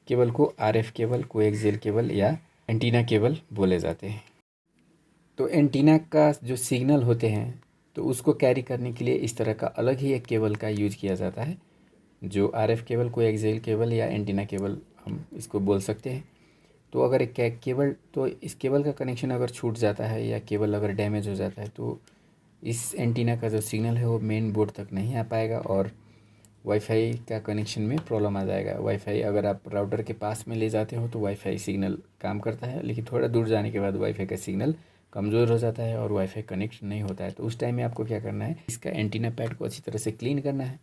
केबल को आरएफ केबल, कोएक्सियल केबल या एंटीना केबल बोले जाते हैं। तो एंटीना का जो सिग्नल होते हैं तो उसको कैरी करने के लिए इस तरह का अलग ही एक केबल का यूज किया जाता है, जो आरएफ केबल, कोई एक्सियल केबल या एंटीना केबल हम इसको बोल सकते हैं। तो अगर एक केबल, तो इस केबल का कनेक्शन अगर छूट जाता है या केबल अगर डैमेज हो जाता है तो इस एंटीना का जो सिग्नल है वो मेन बोर्ड तक नहीं आ पाएगा और वाईफाई का कनेक्शन में प्रॉब्लम आ जाएगा। वाईफाई अगर आप राउटर के पास में ले जाते हो तो वाईफाई सिग्नल काम करता है, लेकिन थोड़ा दूर जाने के बाद वाईफाई का सिग्नल कमज़ोर हो जाता है और वाईफाई कनेक्ट नहीं होता है। तो उस टाइम में आपको क्या करना है, इसका एंटीना पैड को अच्छी तरह से क्लीन करना है,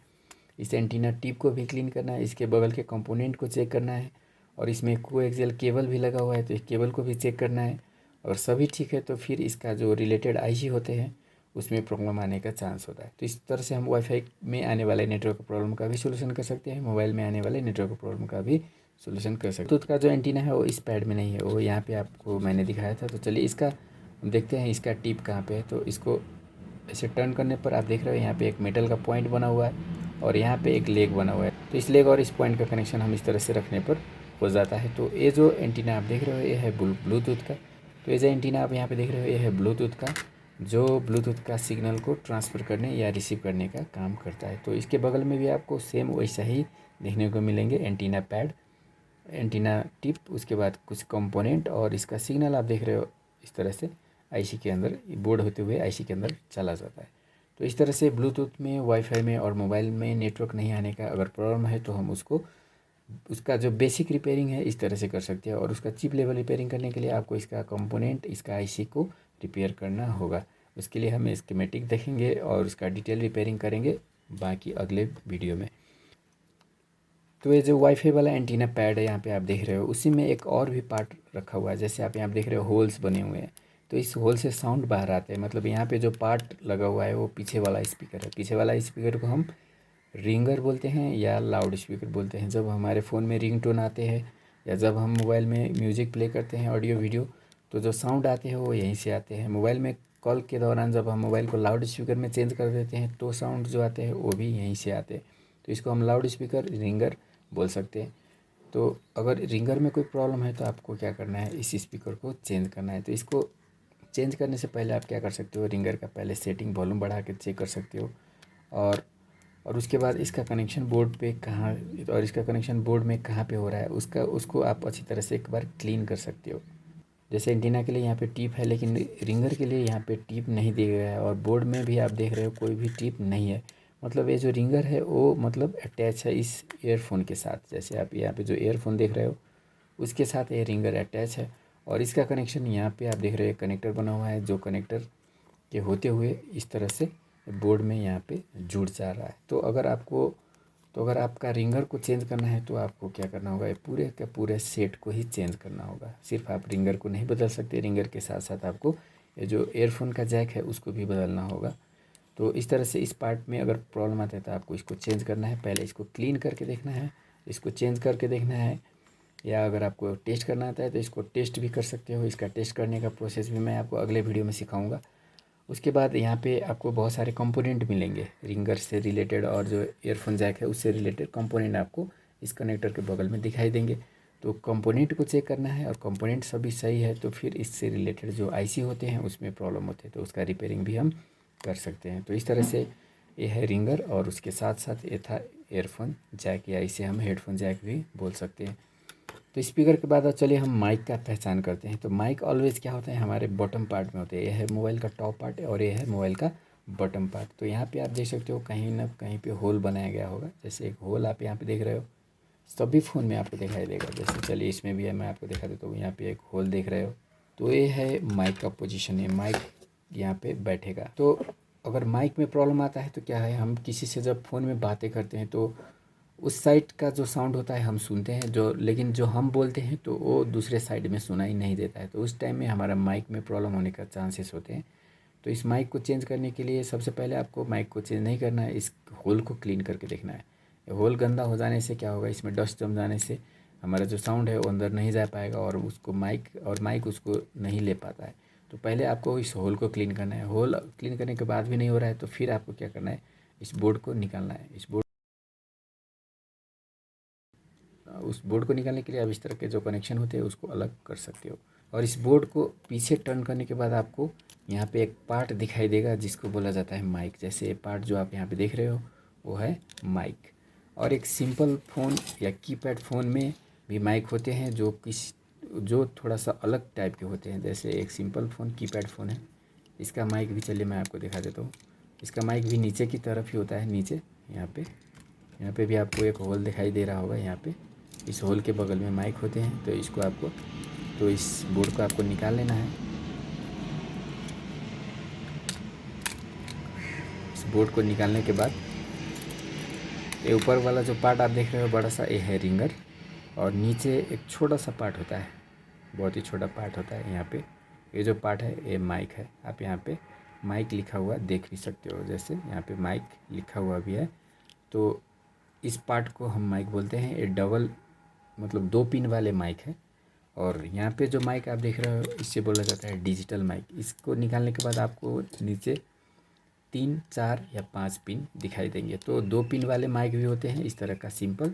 इस एंटीना टिप को भी क्लीन करना है, इसके बगल के कंपोनेंट को चेक करना है और इसमें कोएक्सियल केबल भी लगा हुआ है तो इस केबल को भी चेक करना है। और सभी ठीक है तो फिर इसका जो रिलेटेड आईसी होते हैं उसमें प्रॉब्लम आने का चांस होता है। तो इस तरह से हम वाईफाई में आने वाले नेटवर्क प्रॉब्लम का भी सोल्यूशन कर सकते हैं, मोबाइल में आने वाले नेटवर्क प्रॉब्लम का भी सोल्यूशन कर सकते हैं। ब्लूटूथ का जो एंटीना है वो इस पैड में नहीं है, वो यहाँ पे आपको मैंने दिखाया था। तो चलिए इसका हम देखते हैं इसका टिप कहाँ पे है। तो इसको ऐसे टर्न करने पर आप देख रहे हो यहाँ पे एक मेटल का पॉइंट बना हुआ है और यहाँ पे एक लेग बना हुआ है। तो इस लेग और इस पॉइंट का कनेक्शन हम इस तरह से रखने पर हो जाता है। तो ये जो एंटीना आप देख रहे हो ये है ब्लूटूथ का। तो ये जो एंटीना आप यहाँ पे देख रहे हो ये है ब्लूटूथ का, जो ब्लूटूथ का सिग्नल को ट्रांसफ़र करने या रिसीव करने का काम करता है। तो इसके बगल में भी आपको सेम वैसा ही देखने को मिलेंगे, एंटीना पैड, एंटीना टिप, उसके बाद कुछ कंपोनेंट और इसका सिग्नल आप देख रहे हो इस तरह से आईसी के अंदर बोर्ड होते हुए आईसी के अंदर चला जाता है। तो इस तरह से ब्लूटूथ में, वाईफाई में और मोबाइल में नेटवर्क नहीं आने का अगर प्रॉब्लम है तो हम उसको, उसका जो बेसिक रिपेयरिंग है इस तरह से कर सकते हैं। और उसका चिप लेवल रिपेयरिंग करने के लिए आपको इसका कंपोनेंट, इसका आईसी को रिपेयर करना होगा। उसके लिए हम स्कीमेटिक देखेंगे और उसका डिटेल रिपेयरिंग करेंगे बाकी अगले वीडियो में। तो ये जो वाईफाई वाला एंटीना पैड है यहाँ पे आप देख रहे हो, उसी में एक और भी पार्ट रखा हुआ है। जैसे आप यहाँ देख रहे हो होल्स बने हुए हैं, तो इस होल से साउंड बाहर आते हैं। मतलब यहाँ पे जो पार्ट लगा हुआ है वो पीछे वाला स्पीकर है। पीछे वाला स्पीकर को हम रिंगर बोलते हैं या लाउड स्पीकर बोलते हैं। जब हमारे फ़ोन में रिंगटोन आते हैं या जब हम मोबाइल में म्यूज़िक प्ले करते हैं, ऑडियो वीडियो, तो जो साउंड आते हैं वो यहीं से आते हैं। मोबाइल में कॉल के दौरान जब हम मोबाइल को लाउड स्पीकर में चेंज कर देते हैं तो साउंड जो आते हैं वो भी यहीं से आते हैं। तो इसको हम लाउड स्पीकर, रिंगर बोल सकते हैं। तो अगर रिंगर में कोई प्रॉब्लम है तो आपको क्या करना है, इस स्पीकर को चेंज करना है। तो इसको चेंज करने से पहले आप क्या कर सकते हो, रिंगर का पहले सेटिंग वॉल्यूम बढ़ा के चेक कर सकते हो और उसके बाद इसका कनेक्शन बोर्ड पे कहाँ, और इसका कनेक्शन बोर्ड में कहाँ पे हो रहा है उसको आप अच्छी तरह से एक बार क्लीन कर सकते हो। जैसे एंटीना के लिए यहाँ पे टिप है लेकिन रिंगर के लिए यहाँ पे टिप नहीं दिया गया है और बोर्ड में भी आप देख रहे हो कोई भी टिप नहीं है। मतलब ये जो रिंगर है वो मतलब अटैच है इस ईयरफोन के साथ। जैसे आप यहाँ पे जो ईयरफोन देख रहे हो उसके साथ ये रिंगर अटैच है और इसका कनेक्शन यहाँ पे आप देख रहे हो कनेक्टर बना हुआ है, जो कनेक्टर के होते हुए इस तरह से बोर्ड में यहाँ पे जुड़ जा रहा है। तो अगर आपका रिंगर को चेंज करना है तो आपको क्या करना होगा, ये पूरे के पूरे सेट को ही चेंज करना होगा। सिर्फ आप रिंगर को नहीं बदल सकते, रिंगर के साथ साथ आपको ये जो एयरफोन का जैक है उसको भी बदलना होगा। तो इस तरह से इस पार्ट में अगर प्रॉब्लम आता है तो आपको इसको चेंज करना है। पहले इसको क्लीन करके देखना है, इसको चेंज करके देखना है, या अगर आपको टेस्ट करना आता है तो इसको टेस्ट भी कर सकते हो। इसका टेस्ट करने का प्रोसेस भी मैं आपको अगले वीडियो में सिखाऊंगा। उसके बाद यहाँ पे आपको बहुत सारे कंपोनेंट मिलेंगे रिंगर से रिलेटेड और जो ईयरफोन जैक है उससे रिलेटेड कंपोनेंट आपको इस कनेक्टर के बगल में दिखाई देंगे। तो कंपोनेंट को चेक करना है और कंपोनेंट सभी सही है तो फिर इससे रिलेटेड जो आईसी होते हैं उसमें प्रॉब्लम होते हैं तो उसका रिपेयरिंग भी हम कर सकते हैं। तो इस तरह से ये है रिंगर और उसके साथ साथ ये था ईयरफोन जैक, या इसे हम हेडफोन जैक भी बोल सकते हैं। तो स्पीकर के बाद अब चलिए हम माइक का पहचान करते हैं। तो माइक ऑलवेज क्या होता है, हमारे बॉटम पार्ट में होते हैं। यह है मोबाइल का टॉप पार्ट और ये है मोबाइल का बॉटम पार्ट। तो यहाँ पे आप देख सकते हो कहीं ना कहीं पे होल बनाया गया होगा। जैसे एक होल आप यहाँ पे देख रहे हो, सभी फ़ोन में आपको दिखाई देगा। जैसे चलिए इसमें भी है, मैं आपको दिखा देता हूँ। यहाँ पे एक होल देख रहे हो, तो ये है माइक का पोजीशन है, माइक यहाँ पे बैठेगा। तो अगर माइक में प्रॉब्लम आता है तो क्या है, हम किसी से जब फ़ोन में बातें करते हैं तो उस साइड का जो साउंड होता है हम सुनते हैं, जो लेकिन जो हम बोलते हैं तो वो दूसरे साइड में सुनाई नहीं देता है। तो उस टाइम में हमारा माइक में प्रॉब्लम होने का चांसेस होते हैं। तो इस माइक को चेंज करने के लिए सबसे पहले आपको माइक को चेंज नहीं करना है, इस होल को क्लीन करके देखना है। होल गंदा हो जाने से क्या होगा, इसमें डस्ट जम जाने से हमारा जो साउंड है वो अंदर नहीं जा पाएगा और उसको माइक उसको नहीं ले पाता है। तो पहले आपको इस होल को क्लीन करना है। होल क्लीन करने के बाद भी नहीं हो रहा है तो फिर आपको क्या करना है, इस बोर्ड को निकालना है। उस बोर्ड को निकालने के लिए आप इस तरह के जो कनेक्शन होते हैं उसको अलग कर सकते हो। और इस बोर्ड को पीछे टर्न करने के बाद आपको यहाँ पे एक पार्ट दिखाई देगा जिसको बोला जाता है माइक। जैसे ये पार्ट जो आप यहाँ पे देख रहे हो वो है माइक। और एक सिंपल फ़ोन या कीपैड फ़ोन में भी माइक होते हैं जो थोड़ा सा अलग टाइप के होते हैं। जैसे एक सिंपल फ़ोन कीपैड फ़ोन है, इसका माइक भी चलिए मैं आपको दिखा देता हूँ। इसका माइक भी नीचे की तरफ ही होता है, नीचे यहाँ पे भी आपको एक होल दिखाई दे रहा होगा। यहाँ पे इस होल के बगल में माइक होते हैं। तो इस बोर्ड को आपको निकाल लेना है। इस बोर्ड को निकालने के बाद ये ऊपर वाला जो पार्ट आप देख रहे हो बड़ा सा, ये है रिंगर। और नीचे एक छोटा सा पार्ट होता है, बहुत ही छोटा पार्ट होता है। यहाँ पे ये जो पार्ट है ये माइक है। आप यहाँ पे माइक लिखा हुआ देख भी सकते हो, जैसे यहाँ पे माइक लिखा हुआ भी है। तो इस पार्ट को हम माइक बोलते हैं। ये डबल मतलब 2 पिन वाले माइक है। और यहाँ पे जो माइक आप देख रहे हो इससे बोला जाता है डिजिटल माइक। इसको निकालने के बाद आपको नीचे 3, 4 या 5 पिन दिखाई देंगे। तो 2 पिन वाले माइक भी होते हैं इस तरह का सिंपल,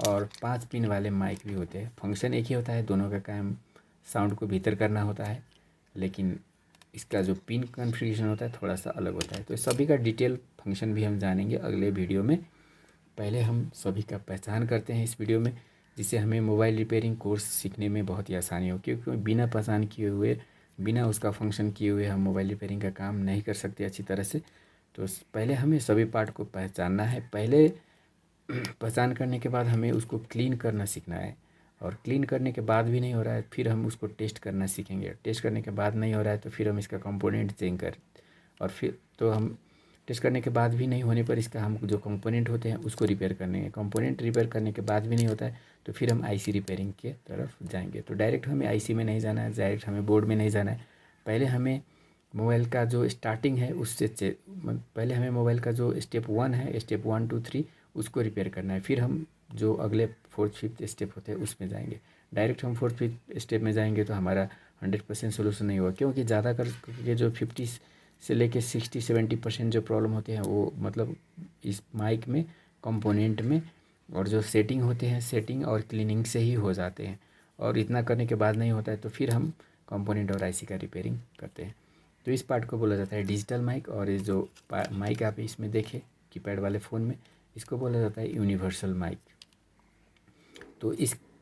और 5 पिन वाले माइक भी होते हैं। फंक्शन एक ही होता है, दोनों का काम साउंड को भीतर करना होता है, लेकिन इसका जो पिन कॉन्फ़िगरेशन होता है थोड़ा सा अलग होता है। तो सभी का डिटेल फंक्शन भी हम जानेंगे अगले वीडियो में। पहले हम सभी का पहचान करते हैं इस वीडियो में, जिससे हमें मोबाइल रिपेयरिंग कोर्स सीखने में बहुत ही आसानी हो। क्योंकि बिना पहचान किए हुए, बिना उसका फंक्शन किए हुए हम मोबाइल रिपेयरिंग का काम नहीं कर सकते अच्छी तरह से। तो पहले हमें सभी पार्ट को पहचानना है। पहले पहचान करने के बाद हमें उसको क्लीन करना सीखना है। और क्लीन करने के बाद भी नहीं हो रहा है फिर हम उसको टेस्ट करना सीखेंगे। टेस्ट करने के बाद नहीं हो रहा है तो फिर हम इसका कंपोनेंट चेंज कर, और फिर तो हम टेस्ट करने के बाद भी नहीं होने पर इसका हम जो कंपोनेंट होते हैं उसको रिपेयर करने हैं। कंपोनेंट रिपेयर करने के बाद भी नहीं होता है तो फिर हम आईसी रिपेयरिंग के तरफ जाएंगे। तो डायरेक्ट हमें आईसी में नहीं जाना है, डायरेक्ट हमें बोर्ड में नहीं जाना है। पहले हमें मोबाइल का जो स्टार्टिंग है पहले हमें मोबाइल का जो स्टेप 1 है, स्टेप 1, 2, 3 उसको रिपेयर करना है। फिर हम जो अगले 4th, 5th स्टेप होते हैं उसमें जाएंगे। डायरेक्ट हम 4th, 5th स्टेप में जाएंगे तो हमारा 100% सोल्यूशन नहीं होगा। क्योंकि ज़्यादा करके जो 50 से लेके 60-70% जो प्रॉब्लम होते हैं वो मतलब इस माइक में, कंपोनेंट में, और जो सेटिंग होते हैं सेटिंग और क्लीनिंग से ही हो जाते हैं। और इतना करने के बाद नहीं होता है तो फिर हम कंपोनेंट और आईसी का रिपेयरिंग करते हैं। तो इस पार्ट को बोला जाता है डिजिटल माइक। और ये जो माइक आप इसमें देखें कीपैड वाले फ़ोन में, इसको बोला जाता है यूनिवर्सल माइक। तो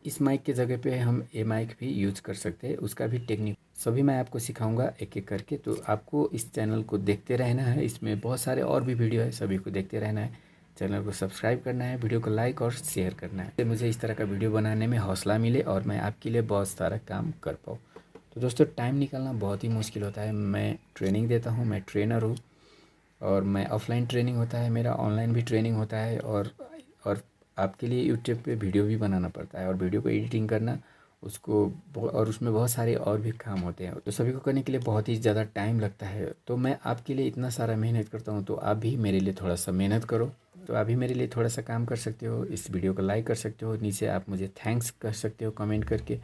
इस माइक के जगह पे हम ए माइक भी यूज कर सकते हैं, उसका भी टेक्निक सभी मैं आपको सिखाऊंगा एक एक करके। तो आपको इस चैनल को देखते रहना है, इसमें बहुत सारे और भी वीडियो है, सभी को देखते रहना है। चैनल को सब्सक्राइब करना है, वीडियो को लाइक और शेयर करना है, मुझे इस तरह का वीडियो बनाने में हौसला मिले और मैं आपके लिए बहुत सारा काम कर पाऊँ। तो दोस्तों टाइम निकालना बहुत ही मुश्किल होता है। मैं ट्रेनिंग देता हूँ, मैं ट्रेनर हूँ, और मैं ऑफ़लाइन ट्रेनिंग होता है मेरा, ऑनलाइन भी ट्रेनिंग होता है। और आपके लिए यूट्यूब पे वीडियो भी बनाना पड़ता है, और वीडियो को एडिटिंग करना और उसमें बहुत सारे और भी काम होते हैं। तो सभी को करने के लिए बहुत ही ज़्यादा टाइम लगता है। तो मैं आपके लिए इतना सारा मेहनत करता हूँ, तो आप भी मेरे लिए थोड़ा सा मेहनत करो। तो आप भी मेरे लिए थोड़ा सा काम कर सकते हो, इस वीडियो को लाइक कर सकते हो, नीचे आप मुझे थैंक्स कर सकते हो कमेंट करके।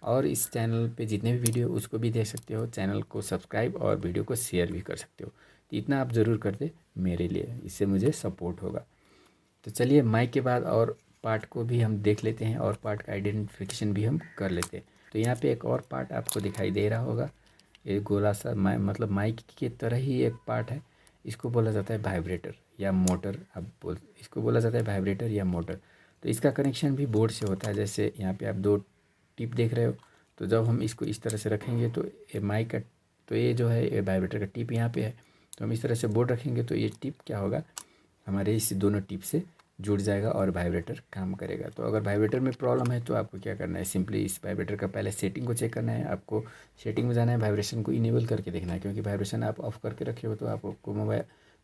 और इस चैनल पे जितने भी वीडियो उसको भी देख सकते हो, चैनल को सब्सक्राइब और वीडियो को शेयर भी कर सकते हो। तो इतना आप ज़रूर कर दे मेरे लिए, इससे मुझे सपोर्ट होगा। तो चलिए माइक के बाद और पार्ट को भी हम देख लेते हैं, और पार्ट का आइडेंटिफिकेशन भी हम कर लेते हैं। तो यहाँ पे एक और पार्ट आपको दिखाई दे रहा होगा, ये गोला सा मतलब माइक की तरह ही एक पार्ट है। इसको बोला जाता है वाइब्रेटर या मोटर, इसको बोला जाता है वाइब्रेटर या मोटर। तो इसका कनेक्शन भी बोर्ड से होता है। जैसे यहाँ पे आप 2 टिप देख रहे हो, तो जब हम इसको इस तरह से रखेंगे तो ये माइक का, तो ये जो है ये वाइब्रेटर का टिप यहाँ पे है। तो हम इस तरह से बोर्ड रखेंगे तो ये टिप क्या होगा, हमारे इस दोनों टिप से जुड़ जाएगा और वाइब्रेटर काम करेगा। तो अगर वाइब्रेटर में प्रॉब्लम है तो आपको क्या करना है, सिंपली इस वाइब्रेटर का पहले सेटिंग को चेक करना है। आपको सेटिंग में जाना है, वाइब्रेशन को इनेबल करके देखना है, क्योंकि वाइब्रेशन आप ऑफ करके रखे हो तो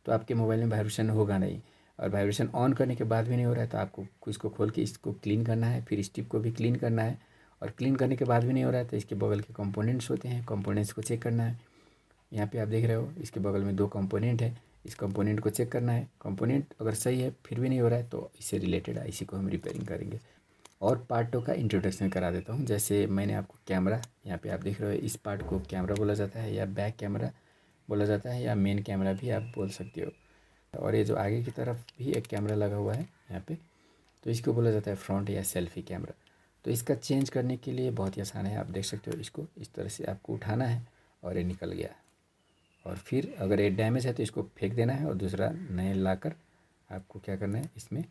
आपके मोबाइल में वाइब्रेशन होगा नहीं। और वाइब्रेशन ऑन करने के बाद भी नहीं हो रहा है तो आपको इसको खोल के इसको क्लीन करना है, फिर इस टिप को भी क्लीन करना है। और क्लीन करने के बाद भी नहीं हो रहा है तो इसके बगल के कंपोनेंट्स होते हैं, कंपोनेंट्स को चेक करना है। यहाँ पे आप देख रहे हो इसके बगल में 2 कंपोनेंट है, इस कंपोनेंट को चेक करना है। कंपोनेंट अगर सही है फिर भी नहीं हो रहा है तो इससे रिलेटेड आईसी को हम रिपेयरिंग करेंगे। और पार्टों का इंट्रोडक्शन करा देता हूँ। जैसे मैंने आपको कैमरा, यहाँ पे आप देख रहे हो इस पार्ट को कैमरा बोला जाता है, या बैक कैमरा बोला जाता है, या मेन कैमरा भी आप बोल सकते हो। और ये जो आगे की तरफ भी एक कैमरा लगा हुआ है यहाँ पे, तो इसको बोला जाता है फ्रंट या सेल्फी कैमरा। तो इसका चेंज करने के लिए बहुत ही आसान है। आप देख सकते हो, इसको इस तरह से आपको उठाना है और ये निकल गया। और फिर अगर ये डैमेज है तो इसको फेंक देना है और दूसरा नया लाकर आपको क्या करना है, इसमें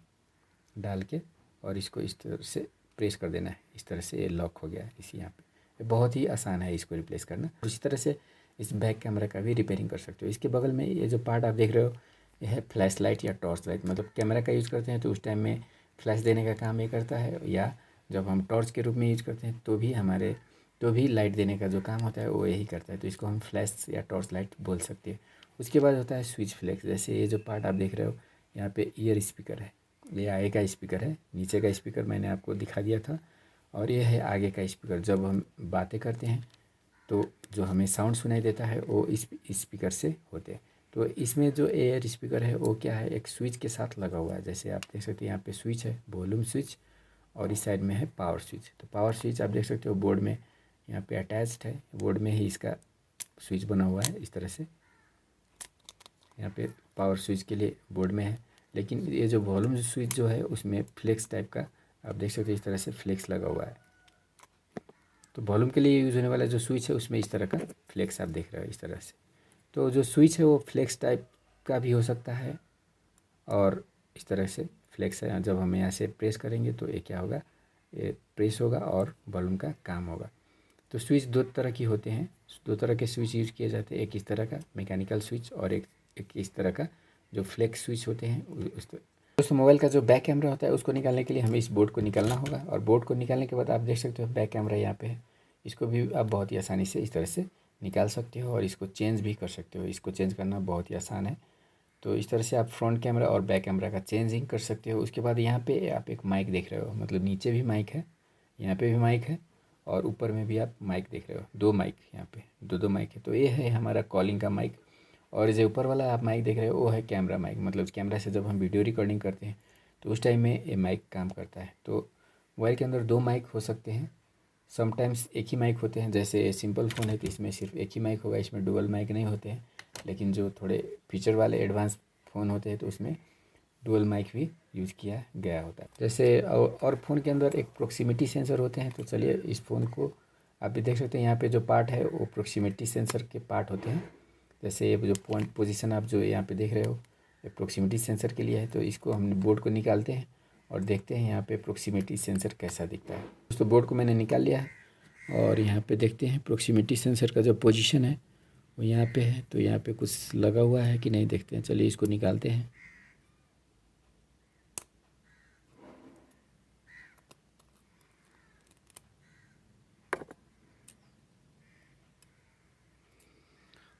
डाल के और इसको इस तरह से प्रेस कर देना है। इस तरह से ये लॉक हो गया इसी यहाँ पे। ये बहुत ही आसान है इसको रिप्लेस करना। उसी तरह से इस बैक कैमरा का भी रिपेयरिंग कर सकते हो। इसके बगल में ये जो पार्ट आप देख रहे हो, ये है फ्लैश लाइट या टॉर्च लाइट। मतलब कैमरा का यूज़ करते हैं तो उस टाइम में फ्लैश देने का काम ये करता है, या जब हम टॉर्च के रूप में यूज़ करते हैं तो भी लाइट देने का जो काम होता है वो यही करता है। तो इसको हम फ्लैश या टॉर्च लाइट बोल सकते हैं। उसके बाद होता है स्विच फ्लेक्स। जैसे ये जो पार्ट आप देख रहे हो, यहाँ पे ईयर स्पीकर है, ये आगे का स्पीकर है, नीचे का स्पीकर मैंने आपको दिखा दिया था, और ये है आगे का स्पीकर। जब हम बातें करते हैं तो जो हमें साउंड सुनाई देता है वो इस स्पीकर से होते हैं। तो इसमें जो एयर स्पीकर है वो क्या है, एक स्विच के साथ लगा हुआ है। जैसे आप देख सकते हैं यहाँ पे स्विच है, वॉल्यूम स्विच, और इस साइड में है पावर स्विच। तो पावर स्विच आप देख सकते हो बोर्ड में यहाँ पे अटैच्ड है, बोर्ड में ही इसका स्विच बना हुआ है इस तरह से। यहाँ पे पावर स्विच के लिए बोर्ड में है, लेकिन ये जो वॉल्यूम स्विच जो है उसमें फ्लेक्स टाइप का आप देख सकते हो, इस तरह से फ्लेक्स लगा हुआ है। तो वॉल्यूम के लिए यूज़ होने वाला जो स्विच है उसमें इस तरह का फ्लेक्स आप देख रहे हो इस तरह से। तो जो स्विच है वो फ्लेक्स टाइप का भी हो सकता है, और इस तरह से फ्लेक्स है। जब हम यहाँ से प्रेस करेंगे तो ये क्या होगा, ये प्रेस होगा और वॉल्यूम का काम होगा। तो स्विच दो तरह की होते हैं, दो तरह के स्विच यूज़ किए जाते हैं। एक इस तरह का मैकेनिकल स्विच और एक इस तरह का जो फ्लेक्स स्विच होते हैं उस तरह। दोस्तों मोबाइल का जो बैक कैमरा होता है उसको निकालने के लिए हमें इस बोर्ड को निकालना होगा, और बोर्ड को निकालने के बाद आप देख सकते हो बैक कैमरा यहाँ पे है। इसको भी आप बहुत ही आसानी से इस तरह से निकाल सकते हो और इसको चेंज भी कर सकते हो। इसको चेंज करना बहुत ही आसान है। तो इस तरह से आप फ्रंट कैमरा और बैक कैमरा का चेंजिंग कर सकते हो। उसके बाद यहाँ पे आप एक माइक देख रहे हो, मतलब नीचे भी माइक है, यहाँ पे भी माइक है, और ऊपर में भी आप माइक देख रहे हो। दो माइक यहाँ पे दो माइक है। तो ये है हमारा कॉलिंग का माइक, और जो ऊपर वाला आप माइक देख रहे हो वो है कैमरा माइक। मतलब कैमरा से जब हम वीडियो रिकॉर्डिंग करते हैं तो उस टाइम में ये माइक काम करता है। तो मोबाइल के अंदर दो माइक हो सकते हैं, समटाइम्स एक ही माइक होते हैं। जैसे सिंपल फ़ोन है तो इसमें सिर्फ एक ही माइक होगा, इसमें डुअल माइक नहीं होते हैं। लेकिन जो थोड़े फीचर वाले एडवांस फ़ोन होते हैं तो उसमें डुअल माइक भी यूज़ किया गया होता है। जैसे और फ़ोन के अंदर एक प्रोक्सीमिटी सेंसर होते हैं। तो चलिए इस फ़ोन को आप भी देख सकते हैं, यहाँ पे जो पार्ट है वो प्रोक्सीमिटी सेंसर के पार्ट होते हैं। जैसे ये जो पॉइंट पोजीशन आप जो यहाँ पे देख रहे हो ये प्रोक्सीमिटी सेंसर के लिए है। तो इसको हम बोर्ड को निकालते हैं और देखते हैं यहाँ पे प्रोक्सीमिटी सेंसर कैसा दिखता है। दोस्तों बोर्ड को मैंने निकाल लिया है और यहाँ पे देखते हैं प्रोक्सीमिटी सेंसर का जो पोजीशन है वो यहाँ पे है। तो यहाँ पे कुछ लगा हुआ है कि नहीं देखते हैं। चलिए इसको निकालते हैं।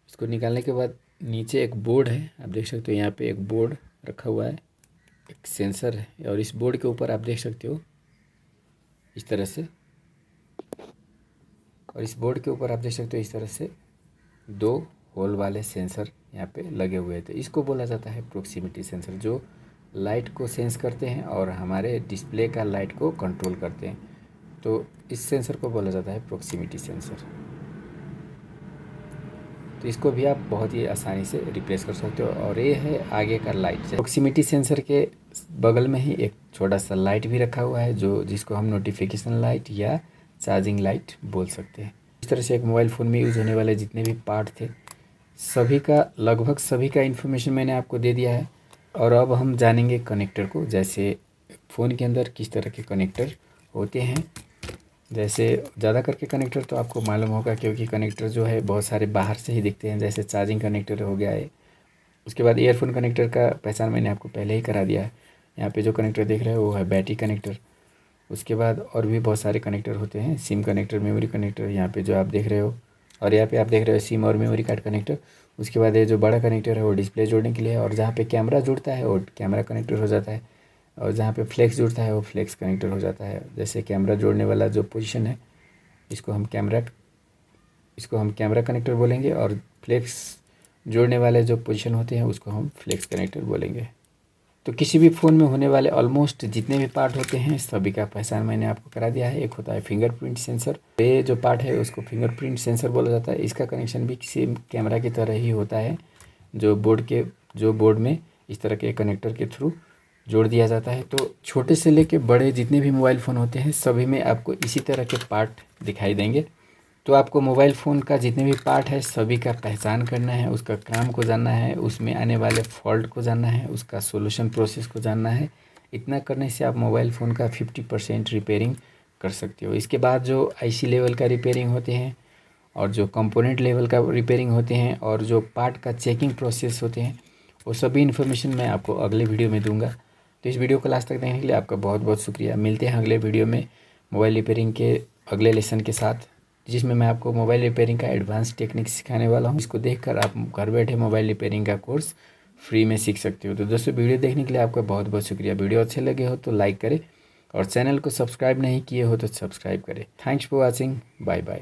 इसको निकालने के बाद नीचे एक बोर्ड है, आप देख सकते हो यहाँ पे एक बोर्ड रखा हुआ है, एक सेंसर है, और इस बोर्ड के ऊपर आप देख सकते हो इस तरह से, और इस बोर्ड के ऊपर आप देख सकते हो इस तरह से दो होल वाले सेंसर यहाँ पे लगे हुए थे। इसको बोला जाता है प्रोक्सीमिटी सेंसर, जो लाइट को सेंस करते हैं और हमारे डिस्प्ले का लाइट को कंट्रोल करते हैं। तो इस सेंसर को बोला जाता है प्रोक्सीमिटी सेंसर। तो इसको भी आप बहुत ही आसानी से रिप्लेस कर सकते हो। और ये है आगे का लाइट। प्रोक्सीमिटी सेंसर के बगल में ही एक छोटा सा लाइट भी रखा हुआ है, जो जिसको हम नोटिफिकेशन लाइट या चार्जिंग लाइट बोल सकते हैं। इस तरह से एक मोबाइल फ़ोन में यूज़ होने वाले जितने भी पार्ट थे सभी का लगभग सभी का इन्फॉर्मेशन मैंने आपको दे दिया है। और अब हम जानेंगे कनेक्टर को। जैसे फ़ोन के अंदर किस तरह के कनेक्टर होते हैं। जैसे ज़्यादा करके कनेक्टर तो आपको मालूम होगा, क्योंकि कनेक्टर जो है बहुत सारे बाहर से ही दिखते हैं। जैसे चार्जिंग कनेक्टर हो गया है। उसके बाद ईयरफोन कनेक्टर का पहचान मैंने आपको पहले ही करा दिया है। यहाँ पे जो कनेक्टर देख रहे हो वो है बैटरी कनेक्टर। उसके बाद और भी बहुत सारे कनेक्टर होते हैं, सिम कनेक्टर, मेमोरी कनेक्टर, यहाँ पे जो आप देख रहे हो, और यहाँ पे आप देख रहे हो सिम और मेमोरी कार्ड कनेक्टर। उसके बाद ये जो बड़ा कनेक्टर है वो डिस्प्ले जोड़ने के लिए है, और जहाँ पे कैमरा जुड़ता है वो कैमरा कनेक्टर हो जाता है, और जहाँ पे फ्लेक्स जुड़ता है वो फ्लेक्स कनेक्टर हो जाता है। जैसे कैमरा जोड़ने वाला जो पोजीशन है इसको हम कैमरा कनेक्टर बोलेंगे, और फ्लेक्स जोड़ने वाले जो पोजीशन होते हैं उसको हम फ्लेक्स कनेक्टर बोलेंगे। तो किसी भी फ़ोन में होने वाले ऑलमोस्ट जितने भी पार्ट होते हैं सभी का पहचान मैंने आपको करा दिया है। एक होता है फिंगरप्रिंट सेंसर, ये जो पार्ट है उसको फिंगरप्रिंट सेंसर बोला जाता है। इसका कनेक्शन भी सेम कैमरा की तरह ही होता है, जो बोर्ड में इस तरह के कनेक्टर के थ्रू जोड़ दिया जाता है। तो छोटे से लेके बड़े जितने भी मोबाइल फ़ोन होते हैं सभी में आपको इसी तरह के पार्ट दिखाई देंगे। तो आपको मोबाइल फ़ोन का जितने भी पार्ट है सभी का पहचान करना है, उसका काम को जानना है, उसमें आने वाले फॉल्ट को जानना है, उसका सॉल्यूशन प्रोसेस को जानना है। इतना करने से आप मोबाइल फ़ोन का 50% रिपेयरिंग कर सकते हो। इसके बाद जो आईसी लेवल का रिपेयरिंग होते हैं और जो कंपोनेंट लेवल का रिपेयरिंग होते हैं और जो पार्ट का चेकिंग प्रोसेस होते हैं वो सभी इन्फॉर्मेशन मैं आपको अगले वीडियो में दूंगा। तो इस वीडियो को लास्ट तक देखने के लिए आपका बहुत बहुत शुक्रिया। मिलते हैं अगले वीडियो में मोबाइल रिपेयरिंग के अगले लेसन के साथ, जिसमें मैं आपको मोबाइल रिपेयरिंग का एडवांस टेक्निक सिखाने वाला हूँ। इसको देखकर आप घर बैठे मोबाइल रिपेयरिंग का कोर्स फ्री में सीख सकते हो। तो दोस्तों वीडियो देखने के लिए आपका बहुत बहुत शुक्रिया। वीडियो अच्छे लगे हो तो लाइक करें और चैनल को सब्सक्राइब नहीं किए हो तो सब्सक्राइब करें। Thanks for watching. Bye bye.